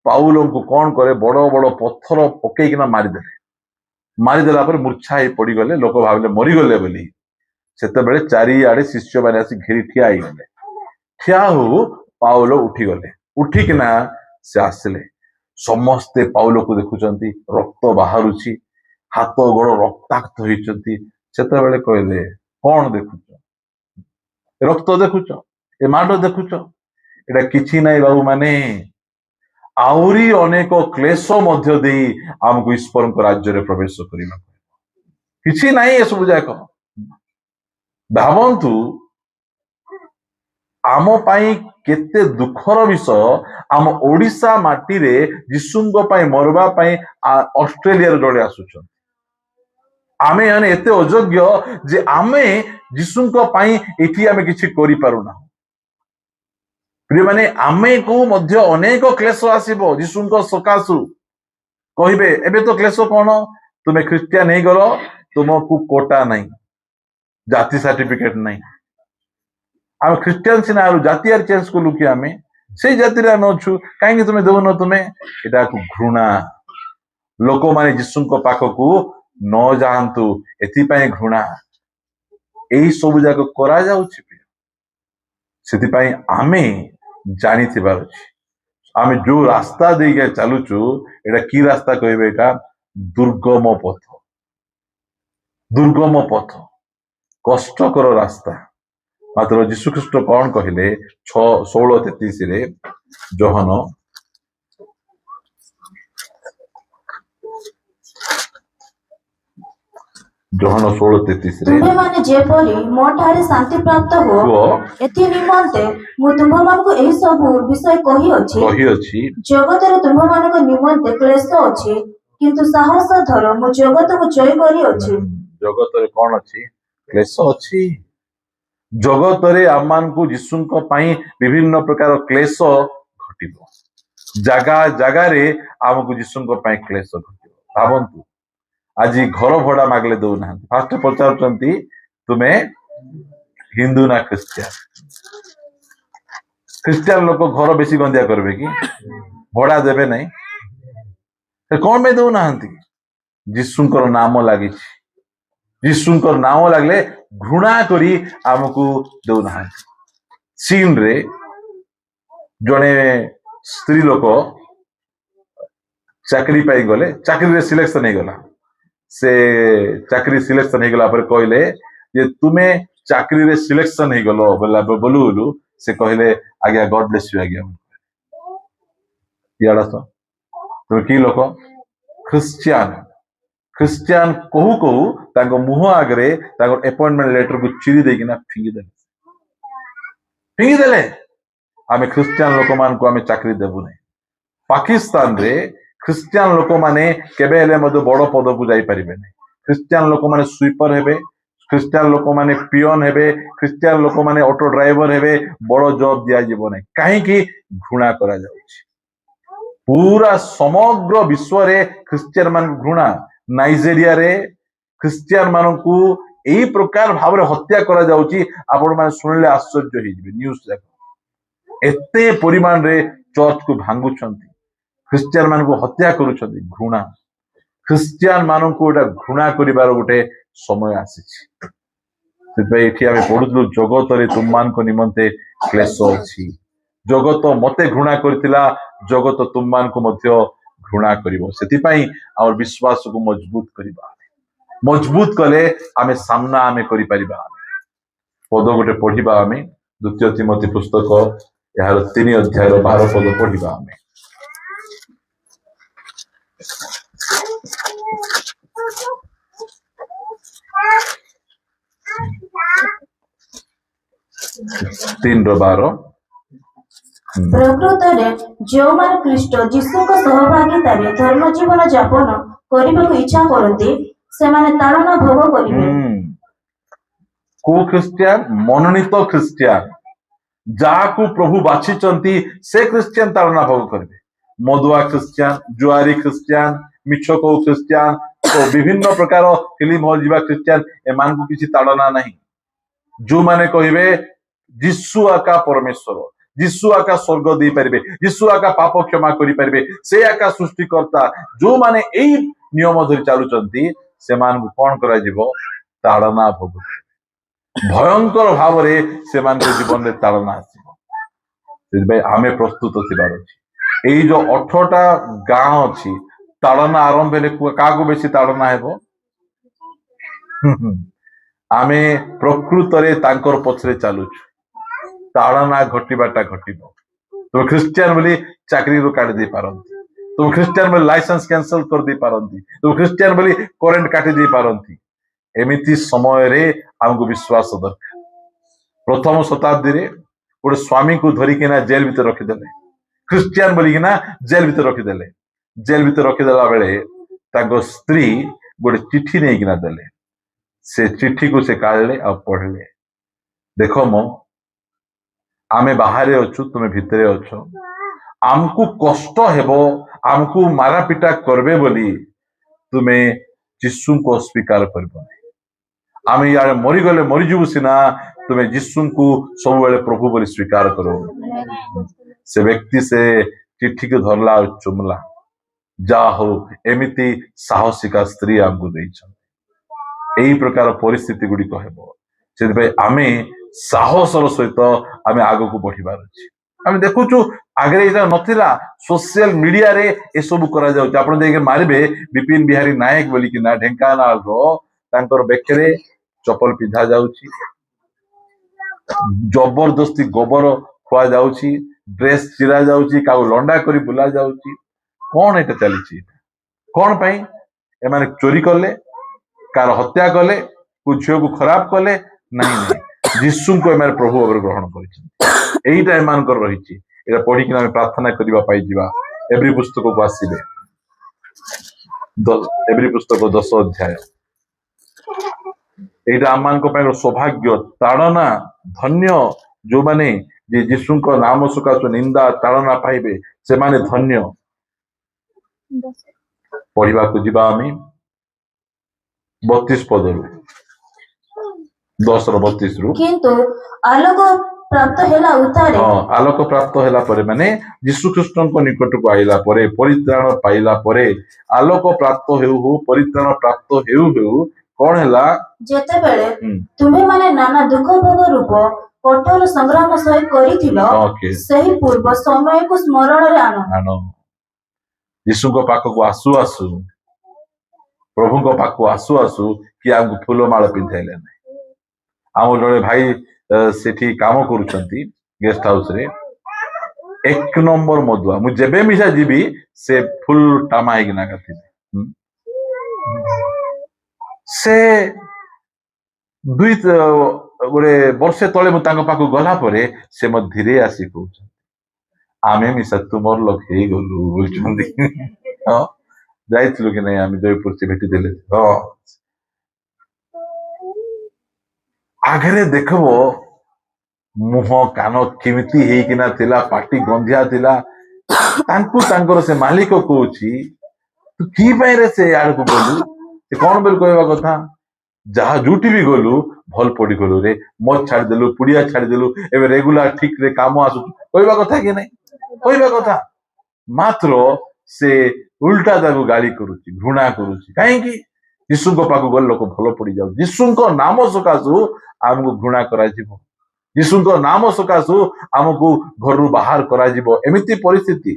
ପାଉଲଙ୍କୁ କଣ କରେ? ବଡ ବଡ ପଥର ପକେଇକିନା ମାରିଦେଲେ। ମାରିଦେଲା ପରେ ମୂର୍ଚ୍ଛା ହେଇ ପଡିଗଲେ। ଲୋକ ଭାବିଲେ ମରିଗଲେ ବୋଲି। ସେତେବେଳେ ଚାରିଆଡେ ଶିଷ୍ୟମାନେ ଆସି ଘେରି ଠିଆ ହେଇଗଲେ। ଠିଆ ହଉ ପାଉଲ ଉଠିଗଲେ। ଉଠିକିନା ସେ ଆସିଲେ। ସମସ୍ତେ ପାଉଲକୁ ଦେଖୁଛନ୍ତି, ରକ୍ତ ବାହାରୁଛି, ହାତ ଗୋଡ ରକ୍ତାକ୍ତ ହେଇଛନ୍ତି। ସେତେବେଳେ କହିଲେ, କଣ ଦେଖୁଛ? ରକ୍ତ ଦେଖୁଛ? ଏ ମାଡ ଦେଖୁଛ? ଏଇଟା କିଛି ନାହିଁ ବାବୁ ମାନେ, ଆହୁରି ଅନେକ କ୍ଲେଶ ମଧ୍ୟ ଦେଇ ଆମକୁ ଈଶ୍ୱରଙ୍କ ରାଜ୍ୟରେ ପ୍ରବେଶ କରିବାକୁ। କିଛି ନାହିଁ ଏସବୁ ଯାକ। ଭାବନ୍ତୁ ଆମ ପାଇଁ କେତେ ଦୁଃଖର ବିଷୟ। ଆମ ଓଡିଶା ମାଟିରେ ଯୀଶୁଙ୍କ ପାଇଁ ମରିବା ପାଇଁ ଅଷ୍ଟ୍ରେଲିଆରୁ ଜଣେ ଆସୁଛନ୍ତି। ଆମେ ମାନେ ଏତେ ଅଯୋଗ୍ୟ ଯେ ଆମେ ଯୀଶୁଙ୍କ ପାଇଁ ଏଠି ଆମେ କିଛି କରିପାରୁନାହୁଁ। ପ୍ରିୟମାନେ, ଆମକୁ ମଧ୍ୟ ଅନେକ କ୍ଲେଶ ଆସିବ ଯୀଶୁଙ୍କ ସକାଶୁ। କହିବେ, ଏବେ ତ କ୍ଲେଶ କଣ? ତୁମେ ଖ୍ରୀଷ୍ଟିଆନ ହେଇଗଲ, ତୁମକୁ କୋଟା ନାହିଁ, ଜାତି ସାର୍ଟିଫିକେଟ ନାହିଁ। ଆମେ ଖ୍ରୀଷ୍ଟିଆନ ସିନା ଜାତି ଚେଞ୍ଜ କଲୁ କି? ଆମେ ସେଇ ଜାତିରେ ଆମେ ଅଛୁ, କାହିଁକି ତୁମେ ଦଉନ? ତୁମେ ଏଟାକୁ ଘୃଣା। ଲୋକମାନେ ଯୀଶୁଙ୍କ ପାଖକୁ ନ ଯାଆନ୍ତୁ, ଏଥିପାଇଁ ଘୃଣା। ଏଇ ସବୁ ଯାକ କରାଯାଉଛି। ସେଥିପାଇଁ ଆମେ ଜାଣିଥିବାର ଅଛି, ଆମେ ଯୋଉ ରାସ୍ତା ଦେଇକି ଚାଲୁଛୁ, ଏଇଟା କି ରାସ୍ତା କହିବେ? ଏଇଟା ଦୁର୍ଗମ ପଥ। ଦୁର୍ଗମ ପଥ, କଷ୍ଟକର ରାସ୍ତା। ମାତ୍ର ଯୀଶୁଖ୍ରୀଷ୍ଟ କଣ କହିଲେ? 16:33 ଜୋହନ ଯୋହନ 16:33 ରେ ତୁମ୍ଭେ ମାନେ ଯେପରି ମୋ ଠାରେ ଶାନ୍ତି ପ୍ରାପ୍ତ ହୁଅ କୁହ ଏଥି ନିମନ୍ତେ ମୁଁ ତୁମ୍ଭମାନଙ୍କୁ ଏହି ସବୁ ବିଷୟ କହିଅଛି ଜଗତରେ ତୁମ୍ଭମାନଙ୍କ ନିମନ୍ତେ କ୍ଲେଶ ଅଛି, କିନ୍ତୁ ସାହସ ଧର, ମୁଁ ଜଗତକୁ ଜୟ କରିଅଛି। ଜଗତରେ କଣ ଅଛି? କ୍ଲେଶ ଅଛି। ଜଗତରେ ଆମମାନଙ୍କୁ ଯୀଶୁଙ୍କ ପାଇଁ ବିଭିନ୍ନ ପ୍ରକାର କ୍ଲେଶ ଘଟିବ। ଜାଗା ଜାଗାରେ ଆମକୁ ଯୀଶୁଙ୍କ ପାଇଁ କ୍ଲେଶ ଘଟିବ। ଭାବନ୍ତୁ, ଆଜି ଘର ଭଡା ମାଗିଲେ ଦଉନାହାନ୍ତି। ଫାଷ୍ଟ ପଚାରୁଛନ୍ତି ତୁମେ ହିନ୍ଦୁ ନା ଖ୍ରୀଷ୍ଟିଆନ। ଖ୍ରୀଷ୍ଟିଆନ ଲୋକ ଘର ବେଶୀ ଗନ୍ଧିଆ କରିବେ କି? ଭଡା ଦେବେ ନାହିଁ। କଣ ପାଇଁ ଦଉନାହାନ୍ତି? ଯୀଶୁଙ୍କର ନାମ ଲାଗିଛି। ଯୀଶୁଙ୍କର ନାମ ଲାଗିଲେ ଘୃଣା କରି ଆମକୁ ଦଉନାହାନ୍ତି। ଚୀନରେ ଜଣେ ସ୍ତ୍ରୀ ଲୋକ ଚାକିରି ପାଇଁ ଗଲେ, ଚାକିରିରେ ସିଲେକ୍ସନ ହେଇଗଲା। ସେ ଚାକିରି ସିଲେକ୍ସନ ହେଇଗଲା ପରେ କହିଲେ ଯେ ତୁମେ ଚାକିରିରେ ସିଲେକ୍ସନ ହେଇଗଲ ବୋଲୁ ବୋଲୁ ସେ କହିଲେ ଆଜ୍ଞା ଗଡ ବ୍ଲେସ ୟୁ ଆଜ୍ଞା। ଇଆଡ ତ ତୁମେ କି ଲୋକ? ଖ୍ରୀଷ୍ଟିଆନ। ଖ୍ରୀଷ୍ଟିଆନ କହୁ କହୁ ତାଙ୍କ ମୁହଁ ଆଗରେ ତାଙ୍କ ଆପଏଣ୍ଟମେଣ୍ଟ ଲେଟରକୁ ଚିରି ଦେଇକିନା ଫିଙ୍ଗିଦେଲେ। ଆମେ ଖ୍ରୀଷ୍ଟିଆନ ଲୋକମାନଙ୍କୁ ଆମେ ଚାକିରି ଦେବୁ ନାହିଁ। ପାକିସ୍ତାନରେ ଖ୍ରୀଷ୍ଟିଆନ ଲୋକମାନେ କେବେ ହେଲେ ମଧ୍ୟ ବଡ ପଦକୁ ଯାଇପାରିବେ ନାହିଁ। ଖ୍ରୀଷ୍ଟିଆନ ଲୋକମାନେ ସୁଇପର ହେବେ, ଖ୍ରୀଷ୍ଟିଆନ ଲୋକମାନେ ପିଅନ ହେବେ, ଖ୍ରୀଷ୍ଟିଆନ ଲୋକମାନେ ଅଟୋ ଡ୍ରାଇଭର ହେବେ, ବଡ ଜବ ଦିଆଯିବ ନାହିଁ। କାହିଁକି? ଘୃଣା କରାଯାଉଛି। ପୁରା ସମଗ୍ର ବିଶ୍ୱରେ ଖ୍ରୀଷ୍ଟିଆନ ମାନଙ୍କୁ ଘୃଣା। ନାଇଜେରିଆରେ ଖ୍ରୀଷ୍ଟିଆନ ମାନଙ୍କୁ ଏଇ ପ୍ରକାର ଭାବରେ ହତ୍ୟା କରାଯାଉଛି, ଆପଣ ମାନେ ଶୁଣିଲେ ଆଶ୍ଚର୍ଯ୍ୟ ହେଇଯିବେ। ନ୍ୟୁଜ ଯାକ ଏତେ ପରିମାଣରେ ଚର୍ଚ୍ଚକୁ ଭାଙ୍ଗୁଛନ୍ତି, ଖ୍ରୀଷ୍ଟିଆନ ମାନଙ୍କୁ ହତ୍ୟା କରୁଛନ୍ତି। ଘୃଣା। ଖ୍ରୀଷ୍ଟିଆନ ମାନଙ୍କୁ ଏଇଟା ଘୃଣା କରିବାର ଗୋଟେ ସମୟ ଆସିଛି। ସେଥିପାଇଁ ଏଠି ଆମେ ପଢୁଥିଲୁ ଜଗତରେ ତୁମମାନଙ୍କ ନିମନ୍ତେ କ୍ଲେଶ ଅଛି। ଜଗତ ମତେ ଘୃଣା କରିଥିଲା, ଜଗତ ତୁମମାନଙ୍କୁ ମଧ୍ୟ ଘୃଣା କରିବ। ସେଥିପାଇଁ ଆମର ବିଶ୍ୱାସକୁ ମଜବୁତ କରିବା। ମଜବୁତ କଲେ ଆମେ ସାମ୍ନା ଆମେ କରିପାରିବା। ପଦ ଗୋଟେ ପଢିବା ଆମେ 2 ତିମୋଥୀ ପୁସ୍ତକ ଏହାର 3 ଅଧ୍ୟାୟର 12 ପଦ ପଢିବା ଆମେ। ତିନିର 12। ପ୍ରକୃତରେ ଯେଉଁମାନେ ଖ୍ରୀଷ୍ଟ ଯୀଶୁଙ୍କ ସହଭାଗିତାରେ ଧର୍ମ ଜୀବନ ଯାପନ କରିବାକୁ ଇଚ୍ଛା କରନ୍ତି, ସେମାନେ ତାଡ଼ନା ଭୋଗ କରିବେ। କୋଉ ଖ୍ରୀଷ୍ଟିଆନ? ମନୋନୀତ ଖ୍ରୀଷ୍ଟିଆନ, ଯାହାକୁ ପ୍ରଭୁ ବାଛିଛନ୍ତି ସେ ଖ୍ରୀଷ୍ଟିଆନ ତାଡ଼ନା ଭୋଗ କରିବେ। ମଦୁଆ ଖ୍ରୀଷ୍ଟିଆନ, ଜୁଆରୀ ଖ୍ରୀଷ୍ଟିଆନ, ମିଛ କହୁ ଖ୍ରୀଷ୍ଟିଆନ, ବିଭିନ୍ନ ପ୍ରକାର ଫିଲ୍ମ ହଲ୍ ଯିବା ଖ୍ରୀଷ୍ଟିଆନ, ଏମାନଙ୍କୁ କିଛି ତାଡ଼ନା ନାହିଁ। ଯୋଉମାନେ କହିବେ ଯୀଶୁ ଆକା ପରମେଶ୍ୱର, ଯୀଶୁ ଆକା ସ୍ୱର୍ଗ ଦେଇପାରିବେ, ଯୀଶୁ ଆକା ପାପ କ୍ଷମା କରିପାରିବେ, ସେ ଆକା ସୃଷ୍ଟିକର୍ତ୍ତା, ଯୋଉମାନେ ଏଇ ନିୟମ ଧରି ଚାଲୁଛନ୍ତି ସେମାନଙ୍କୁ କଣ କରାଯିବ? ତାଡ଼ନା ଭୋଗ। ଭୟଙ୍କର ଭାବରେ ସେମାନଙ୍କ ଜୀବନରେ ତାଡ଼ନା ଆସିବ। ସେଥିପାଇଁ ଆମେ ପ୍ରସ୍ତୁତ ଥିବାର ଅଛି। ଏଇ ଯୋଉ 18ଟା ଗାଁ ଅଛି, ତାଡ଼ନା ଆରମ୍ଭ ହେଲେ କାହାକୁ ବେଶୀ ତାଡ଼ନା ହେବ? ଆମେ ପ୍ରକୃତରେ ତାଙ୍କର ପଛରେ ଚାଲୁଛୁ। ତାଡ଼ନା ଘଟିବାଟା ଘଟିବ। ତୁମେ ଖ୍ରୀଷ୍ଟିଆନ ବୋଲି ଚାକିରିରୁ କାଢି ଦେଇ ପାରନ୍ତି, ତୁମେ ଖ୍ରୀଷ୍ଟିଆନ ବୋଲି ଲାଇସେନ୍ସ କ୍ୟାନସଲ କରିଦେଇ ପାରନ୍ତି, ତୁମେ ଖ୍ରୀଷ୍ଟିଆନ ବୋଲି କରେଣ୍ଟ କାଟି ଦେଇ ପାରନ୍ତି। ଏମିତି ସମୟରେ ଆମକୁ ବିଶ୍ୱାସ ଦରକାର। ପ୍ରଥମ ଶତାବ୍ଦୀରେ ଗୋଟେ ସ୍ୱାମୀକୁ ଧରିକିନା ଜେଲ ଭିତରେ ରଖିଦେଲେ, ଖ୍ରୀଷ୍ଟିଆନ ବୋଲିକିନା ଜେଲ ଭିତରେ ରଖିଦେଲେ। ଜେଲ ଭିତରେ ରଖିଦେଲା ବେଳେ ତାଙ୍କ ସ୍ତ୍ରୀ ଗୋଟେ ଚିଠି ନେଇକିନା ଦେଲେ। ସେ ଚିଠିକୁ ସେ କାଢିଲେ ଆଉ ପଢିଲେ, ଦେଖ ମୋ ଆମେ ବାହାରେ ଅଛୁ, ତୁମେ ଭିତରେ ଅଛ, ଆମକୁ କଷ୍ଟ ହେବ, ଆମକୁ ମାରାପିଟା କରିବେ ବୋଲି ତୁମେ ଯୀଶୁଙ୍କୁ ଅସ୍ୱୀକାର କରିବ ନାହିଁ। ଆମେ ଇଆଡେ ମରିଗଲେ ମରିଯିବୁ ସିନା, ତୁମେ ଯୀଶୁଙ୍କୁ ସବୁବେଳେ ପ୍ରଭୁ ବୋଲି ସ୍ୱୀକାର କର। ସେ ବ୍ୟକ୍ତି ସେ ଚିଠିକୁ ଧରିଲା ଆଉ ଚୁମଲା। ଯାହା ହଉ, ଏମିତି ସାହସିକା ସ୍ତ୍ରୀ ଆମକୁ ଦେଇଛନ୍ତି। ଏଇ ପ୍ରକାର ପରିସ୍ଥିତି ଗୁଡିକ ହେବ। ସେଥିପାଇଁ ଆମେ ସାହସର ସହିତ ଆମେ ଆଗକୁ ବଢିବାର ଅଛି। ଆମେ ଦେଖୁଛୁ ଆଗରେ ଏଇଟା ନଥିଲା, ସୋସିଆଲ ମିଡିଆରେ ଏସବୁ କରାଯାଉଛି। ଆପଣ ଯାଇକି ମାରିବେ ବିପିନ ବିହାରୀ ନାୟକ ବୋଲିକିନା ଢେଙ୍କାନାଳର, ତାଙ୍କର ବେକରେ ଚପଲ ପିନ୍ଧା ଯାଉଛି, ଜବରଦସ୍ତି ଗୋବର ଖୁଆଯାଉଛି, ଡ୍ରେସ ଚିରା ଯାଉଛି, କାହାକୁ ଲଣ୍ଡା କରି ବୁଲା ଯାଉଛି। କଣ ଏଇଟା ଚାଲିଛି? କଣ ପାଇଁ? ଏମାନେ ଚୋରି କଲେ, कार हत्या कले को झील को खराब कले नहीं नहीं यीशु को एम प्रभु भाव ग्रहण कर रही पढ़ी प्रार्थना करने एवरी पुस्तक को आसवे एवरी पुस्तक 10 अध्याय एटा आम सौभाग्य ताड़ना धन्य जो माने यीशु नाम सकाशु निंदा ताड़ना पाइबे से माने धन्य पढ़ा को जीवा आम 32 पद 10 ରୁ 32 ରୁ किंतु आलोक प्राप्त हेला उतारे आलोक प्राप्त हेला परे माने यीशु ख्रीष्ट को निकट को आइला परे परित्राण पाइला परे आलोक प्राप्त हेउ हो परित्राण प्राप्त हेउ हेउ कौन हेला जेते बेले तुम्हें माने नाना दुख भोग रूप कठोर संग्राम सहित करिथिलो सही पूर्व समय को स्मरण रे आनो यीशु को पाख को आसु आसु प्रभु को पाख को आसु आसु कि हमको फूलमाल पिंधाइले नहीं आम जड़े भाई सेठी काम करुछंती गेस्ट हाउस रे 1 नंबर मधुआ मु जेबे मिसा जीवी से फुल टामा हेगिना गाथि से दुई गोटे वर्षे तले मु तांको पाखु गला परे से म धीरे आसी कहउछ आमे मिसा तुमर लखे गलु बोलछंदी हां जाइतलु कि नहीं आमे जयपुर से भेटी देले हां आगरे देखबो मुह कान केमिति हेकिना थिला पाटी गंधिया थिला तांकु तांकर से मालिक कहउची तू की पाई रे से यार को बोलू से कौन बेल कहवा कथा जहा जुटी भी गलु भल पड़ी गलु रे मत छाड़ देलु पुड़िया छाड़ देलु एबे रेगुलर ठीक रे काम आसु कहवा कथा कि नहीं कहवा कथा मात्र से उल्टा ताको गाली करूची घृणा करूची काहे कि यीशु को पाखु गल लोक भल पड़ी जाउ यीशु को नाम सकासु आमको घृणा करा जीवो यीशु को नाम सकासु आमको घर बाहर करा जीवो एमिति परिस्थिति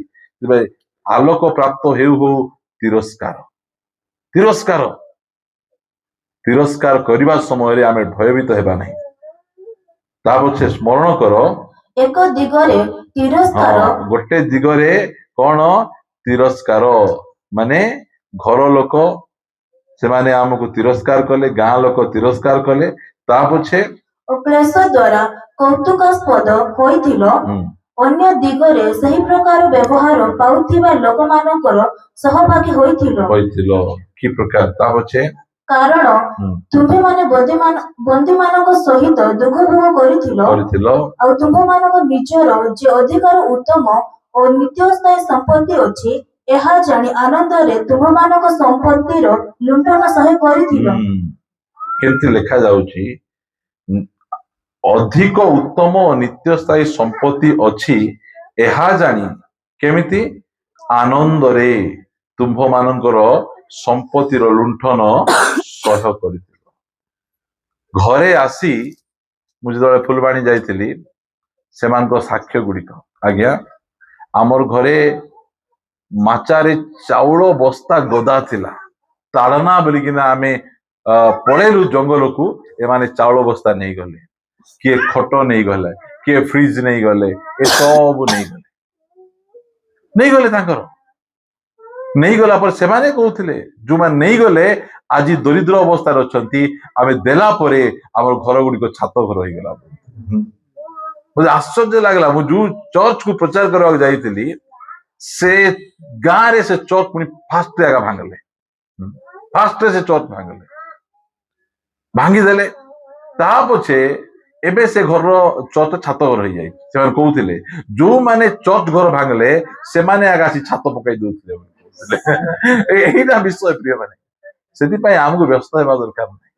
आलोक प्राप्त हेउ हो तिरस्कार तिरस्कार तिरस्कार करबा समय रे आमे भयभीत हेबा नहीं ता पछे स्मरण करो एक दिगरे तिरस्कार गोटे दिगरे कौन तिरस्कार माने घर लोक से माने आमको तिरस्कार कले गाँ लोक तिरस्कार कले ता पछे क्लेश द्वारा कौतुकास्पद होइथिलो अन्य दिगरे सही प्रकार व्यवहार पाउथिबा लोक मानकर सहभागी होइथिलो की प्रकार ता पछे कारण तुम्हें माने बंदी मानक सहित दुख भोग करिथिलो आ तुम्हें मानक निजर जे अधिकार उत्तम और नित्य स्थायी संपत्ति अछि एहा जानी आनंद रे तुम मानक संपत्ति रो लुंठन सहे करिथिलो केंति लेखा जाउची अधिक उत्तम और नित्य स्थायी संपत्ति अछि एहा जानी केमिति आनंद रे तुम्भ मानकर संपत्ति रो लुंठन सह करिथिलो घरे आसी मुझे फुलबाणी जाइथिली सेमानक साक्ष्य गुड़िक आज्ञा आमर घरे माचारे चाउल बस्ता गदा थिला ताड़ना बोलिकिना आमे पड़ेलु जंगल को एमाने चाउल बस्ता नहीं गले किए खट नहीं गले किए फ्रिज नहीं गले ए सब नहीं गले तांकर नहीं गला पर सेमाने कहउथिले जो मान नहीं गले आज दरिद्र अवस्था अछंती आमे देला परे हमर घर गुडी को छात घर होई गेला मुझे आश्चर्य लागला मु जो चर्च को प्रचार करवा जाइतिली से गाँ रे से चर्च पुनी फास्ट जगह भांगले फास्ट से चर्च भांगले भांगी देले ता पछे एबे से घर चर्च छात घर हो जाई से कहउथिले जो माने चर्च घर भांगले से माने आगासी छात पकाई दउथिले एहीटा विषय प्रिय माने सेति पय हमको व्यस्त हेबा दरकार नै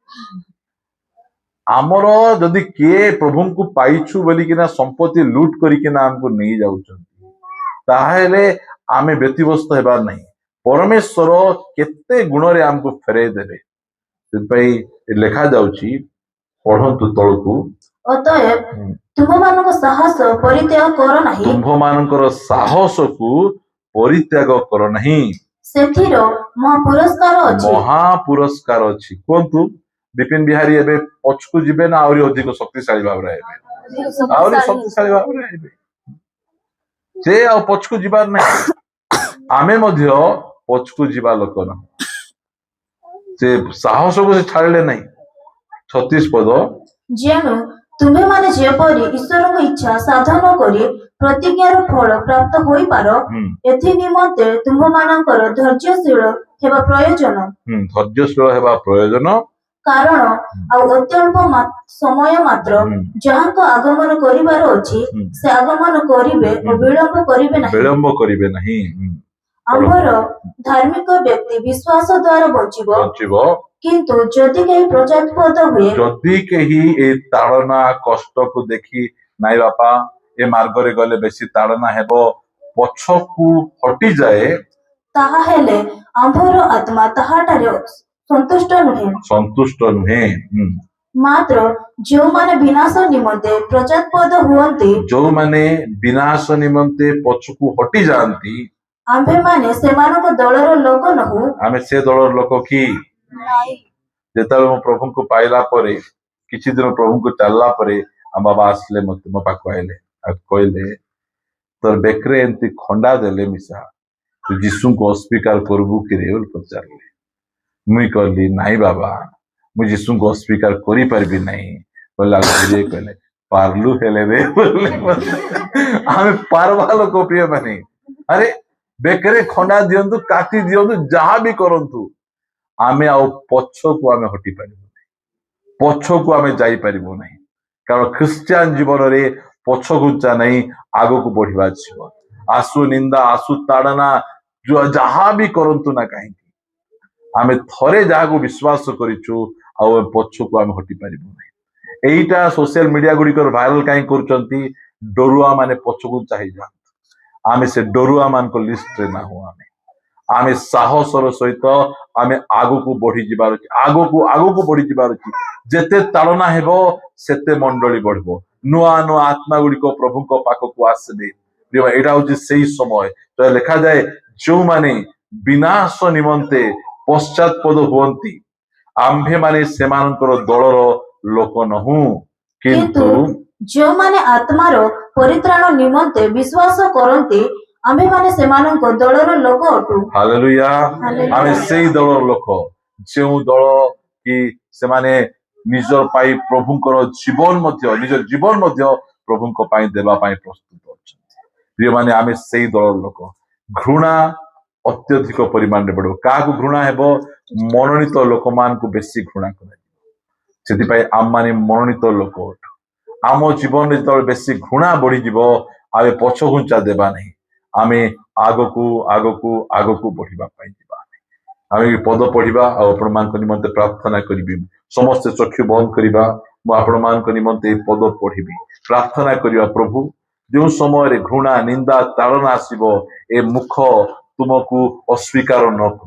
आमर जदि किए प्रभु को पाइछु बोली किना संपत्ति लूट करिकिना हमको नहीं जाउछंती ताहेले आमे व्यतिव्यस्त हेबार नहीं परमेश्वर केते गुण रे हमको फेरे देबे सेपई लेखा जाउची पढंतु तळकु अतएव तुम मानक साहस परित्याग कर नाही तुम मानकर साहस को परित्याग कर नहीं सेथिरो महापुरस्कार अछि कोंतु विपिन बिहारी एबे पछकु जिबे ना आउरी अधिक शक्तिशाली भाव रे हेबे आउरी शक्तिशाली भाव रे हेबे जे आ पछकु जिबार नै आमे मध्य पछकु जिबा लोक न ସେ ସାହସକୁ ସେ ଛାଡ଼ିଲେ ନାହିଁ। 36 ପଦ, ଯେଣୁ ତୁମ୍ଭେମାନେ ଯେପରି ଈଶ୍ୱରଙ୍କ ଇଚ୍ଛା ସାଧନ କରି ପ୍ରତିଜ୍ଞାର ଫଳ ପ୍ରାପ୍ତ ହୋଇପାର, ଏଥି ନିମନ୍ତେ ତୁମ୍ଭମାନଙ୍କର ଧୈର୍ଯ୍ୟଶୀଳ ହେବା ପ୍ରୟୋଜନ। ଧୈର୍ଯ୍ୟଶୀଳ ହେବା ପ୍ରୟୋଜନ। କାରଣ ଆଉ ଅତ୍ୟଳ୍ପ ସମୟ ମାତ୍ର ଯାହାଙ୍କ ଆଗମନ କରିବାର ଅଛି, ସେ ଆଗମନ କରିବେ ଓ ବିଳମ୍ବ କରିବେ ନାହିଁ। ବିଳମ୍ବ କରିବେ ନାହିଁ। ଆମର ଧାର୍ମିକ ବ୍ୟକ୍ତି ବିଶ୍ୱାସ ଦ୍ୱାରା ବଞ୍ଚିବ। କିନ୍ତୁ ଯଦି କେହି ପଶ୍ଚାତ୍ପଦ ହୁଏ, ଯଦି କେହି ଏ ତାଡ଼ନା କଷ୍ଟକୁ ଦେଖି ନାଇଁ ବାପା ଏ ମାର୍ଗରେ ଗଲେ ବେଶୀ ତାଡ଼ନା ହେବ, ପଛକୁ ହଟିଯାଏ, ତାହା ହେଲେ ଆମ୍ଭର ଆତ୍ମା ତାହାଠାରେ ସନ୍ତୁଷ୍ଟ ନୁହେଁ। ମାତ୍ର ଯେଉଁମାନେ ବିନାଶ ନିମନ୍ତେ ପଶ୍ଚାତ୍ପଦ ହୁଅନ୍ତି, ଯେଉଁମାନେ ବିନାଶ ନିମନ୍ତେ ପଛକୁ ହଟି ଯାଆନ୍ତି, ଆମ୍ଭେମାନେ ସେମାନଙ୍କ ଦଳର ଲୋକ ନୋହୁ। ଆମେ ସେ ଦଳର ଲୋକ କି? ଯେତେବେଳେ ମୁଁ ପ୍ରଭୁଙ୍କୁ ପାଇଲା ପରେ, କିଛି ଦିନ ପ୍ରଭୁଙ୍କୁ ଚାଲିଲା ପରେ, ଆମ ବାବା ଆସିଲେ ମତେ ମୋ ପାଖକୁ ଆଇଲେ ଆଉ କହିଲେ, ତୋର ବେକରେ ଏମିତି ଖଣ୍ଡା ଦେଲେ ମିଶା, ତୁ ଯୀଶୁଙ୍କୁ ଅସ୍ୱୀକାର କରିବୁ କିରେ ବୋଲି ପଚାରିଲେ। ମୁଇଁ କହିଲି ନାଇଁ ବାବା, ମୁଁ ଯୀଶୁଙ୍କୁ ଅସ୍ୱୀକାର କରିପାରିବି ନାହିଁ। କହିଲେ ପାରଲୁ ହେଲେ ରେ। ଆମେ ପାରବା ଲୋକ ପ୍ରିୟ ମାନେ। ଆରେ ବେକରେ ଖଣ୍ଡା ଦିଅନ୍ତୁ, କାଟି ଦିଅନ୍ତୁ, ଯାହା ବି କରନ୍ତୁ, ଆମେ ଆଉ ପଛକୁ ଆମେ ହଟି ପାରିବୁ ନାହିଁ, ପଛକୁ ଆମେ ଯାଇପାରିବୁ ନାହିଁ। କାରଣ ଖ୍ରୀଷ୍ଟିଆନ ଜୀବନରେ ପଛଘୁଞ୍ଚା ନାହିଁ, ଆଗକୁ ବଢିବା ଜୀବନ। ଆସୁ ନିନ୍ଦା, ଆସୁ ତାଡ଼ନା, ଯାହା ବି କରନ୍ତୁ ନା କାହିଁକି, ଆମେ ଥରେ ଯାହାକୁ ବିଶ୍ୱାସ କରିଛୁ ଆଉ ପଛକୁ ଆମେ ହଟି ପାରିବୁ ନାହିଁ। ଏଇଟା ସୋସିଆଲ ମିଡିଆ ଗୁଡ଼ିକର ଭାଇରାଲ କାହିଁ କରୁଛନ୍ତି? ଡରୁଆ ମାନେ ପଛକୁ ଚାହିଁଯାଆନ୍ତୁ। ଆମେ ସେ ଡରୁଆ ମାନଙ୍କ ଲିଷ୍ଟରେ ନାହୁଁ। ଆମେ ସାହସର ସହିତ ଆମେ ଆଗକୁ ବଢି ଯିବାର ଅଛି, ଆଗକୁ ବଢି ଯିବାର ଅଛି। ଯେତେ ତାଡ଼ନା ହେବ ସେତେ ମଣ୍ଡଳୀ ବଢିବ, ନୂଆ ନୂଆ ଆତ୍ମା ଗୁଡ଼ିକ ପ୍ରଭୁଙ୍କ ପାଖକୁ ଆସିବେ। ଏଇଟା ହଉଛି ସେଇ ସମୟ। ଲେଖାଯାଏ ଯେଉଁମାନେ ବିନାଶ ନିମନ୍ତେ ପଶ୍ଚାତ୍ପଦ ହୁଅନ୍ତି, ଆମ୍ଭେମାନେ ସେମାନଙ୍କର ଦଳର ଲୋକ ନହୁଁ। କିନ୍ତୁ ଯେଉଁମାନେ ଆତ୍ମାର ପରିତ୍ରାଣ ନିମନ୍ତେ ବିଶ୍ୱାସ କରନ୍ତି, ଆମ୍ଭେମାନେ ସେମାନଙ୍କ ଦଳର ଲୋକ ଅଟୁ। ହାଲେଲୁୟା। ଆମେ ସେଇ ଦଳର ଲୋକ, ଯେଉଁ ଦଳ କି ସେମାନେ ନିଜ ପାଇଁ ପ୍ରଭୁଙ୍କର ନିଜ ଜୀବନ ମଧ୍ୟ ପ୍ରଭୁଙ୍କ ପାଇଁ ଦେବା ପାଇଁ ପ୍ରସ୍ତୁତ ଅଛନ୍ତି। ପ୍ରିୟମାନେ, ଆମେ ସେଇ ଦଳର ଲୋକ। ଘୃଣା ଅତ୍ୟଧିକ ପରିମାଣରେ ବଢିବ। କାହାକୁ ଘୃଣା ହେବ? ମନୋନୀତ ଲୋକମାନଙ୍କୁ ବେଶୀ ଘୃଣା କରାଯିବ। ସେଥିପାଇଁ ଆମମାନେ ମନୋନୀତ ଲୋକ ଅଟୁ। ଆମ ଜୀବନରେ ଯେତେବେଳେ ବେଶୀ ଘୃଣା ବଢିଯିବ, ଆମେ ପଛଘୁଞ୍ଚା ଦେବା ନାହିଁ। ଆମେ ଆଗକୁ ବଢିବା ପାଇଁ ଯିବା। ଆମେ ପଦ ପଢିବା ଆଉ ଆପଣମାନଙ୍କ ନିମନ୍ତେ ପ୍ରାର୍ଥନା କରିବି। ସମସ୍ତେ ଚକ୍ଷୁ ବନ୍ଦ କରିବା। ମୁଁ ଆପଣମାନଙ୍କ ନିମନ୍ତେ ଏହି ପଦ ପଢିବି, ପ୍ରାର୍ଥନା କରିବା। ପ୍ରଭୁ, ଯେଉଁ ସମୟରେ ଘୃଣା, ନିନ୍ଦା, ତାଡ଼ନା ଆସିବ, ଏ ମୁଖ ତୁମକୁ ଅସ୍ୱୀକାର ନ କରୁ,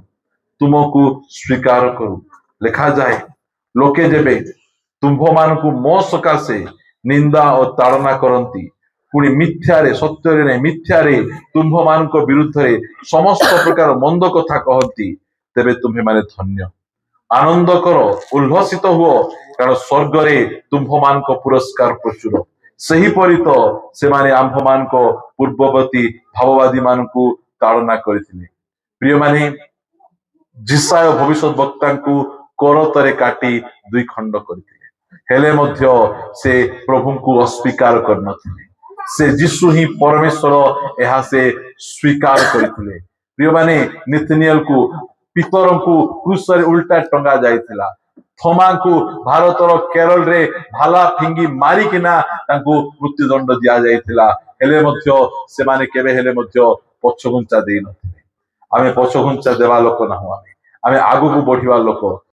ତୁମକୁ ସ୍ୱୀକାର କରୁ। ଲେଖାଯାଏ, ଲୋକେ ଯେବେ ତୁମ୍ଭମାନଙ୍କୁ ମୋ ସକାଶେ ନିନ୍ଦା ଓ ତାଡ଼ନା କରନ୍ତି, ପୁଣି ମିଥ୍ୟାରେ, ସତ୍ୟରେ ନାହିଁ ମିଥ୍ୟାରେ ତୁମ୍ଭମାନଙ୍କ ବିରୁଦ୍ଧରେ ସମସ୍ତ ପ୍ରକାର ମନ୍ଦ କଥା କହନ୍ତି, ତେବେ ତୁମ୍ଭେମାନେ ଧନ୍ୟ। ଆନନ୍ଦ କର, ଉଲ୍ଲସିତ ହୁଅ, କାରଣ ସ୍ୱର୍ଗରେ ତୁମ୍ଭମାନଙ୍କ ପୁରସ୍କାର ପ୍ରଚୁର। ସେହିପରି ତ ସେମାନେ ଆମ୍ଭମାନଙ୍କ ପୂର୍ବବର୍ତ୍ତୀ ଭାବବାଦୀ ମାନଙ୍କୁ ତାଡ଼ନା କରିଥିଲେ। ପ୍ରିୟମାନେ, ଯିଶାୟ ଭବିଷ୍ୟତ ବକ୍ତାଙ୍କୁ କରତରେ କାଟି 2 ଖଣ୍ଡ କରିଥିଲେ, ହେଲେ ମଧ୍ୟ ସେ ପ୍ରଭୁଙ୍କୁ ଅସ୍ୱୀକାର କରିନଥିଲେ। ସେ ଯୀଶୁ ହିଁ ପରମେଶ୍ୱର, ଏହା ସେ ସ୍ୱୀକାର କରିଥିଲେ। ପ୍ରିୟମାନେ, ନିଥନିଏଲକୁ, ପିତରଙ୍କୁ କ୍ରୁଶରେ ଉଲ୍ଟା ଟଙ୍ଗା ଯାଇଥିଲା। ଥୋମାଙ୍କୁ ଭାରତର କେରଳରେ ଭାଲା ଫିଙ୍ଗି ମାରିକିନା ତାଙ୍କୁ ମୃତ୍ୟୁଦଣ୍ଡ ଦିଆଯାଇଥିଲା। ହେଲେ ମଧ୍ୟ ସେମାନେ କେବେ ହେଲେ ମଧ୍ୟ ପଛଘୁଞ୍ଚା ଦେଇନଥିଲେ। ଆମେ ପଛଘୁଞ୍ଚା ଦେବା ଲୋକ ନାହୁଁ। ଆମେ ଆଗକୁ ବଢିବା ଲୋକ।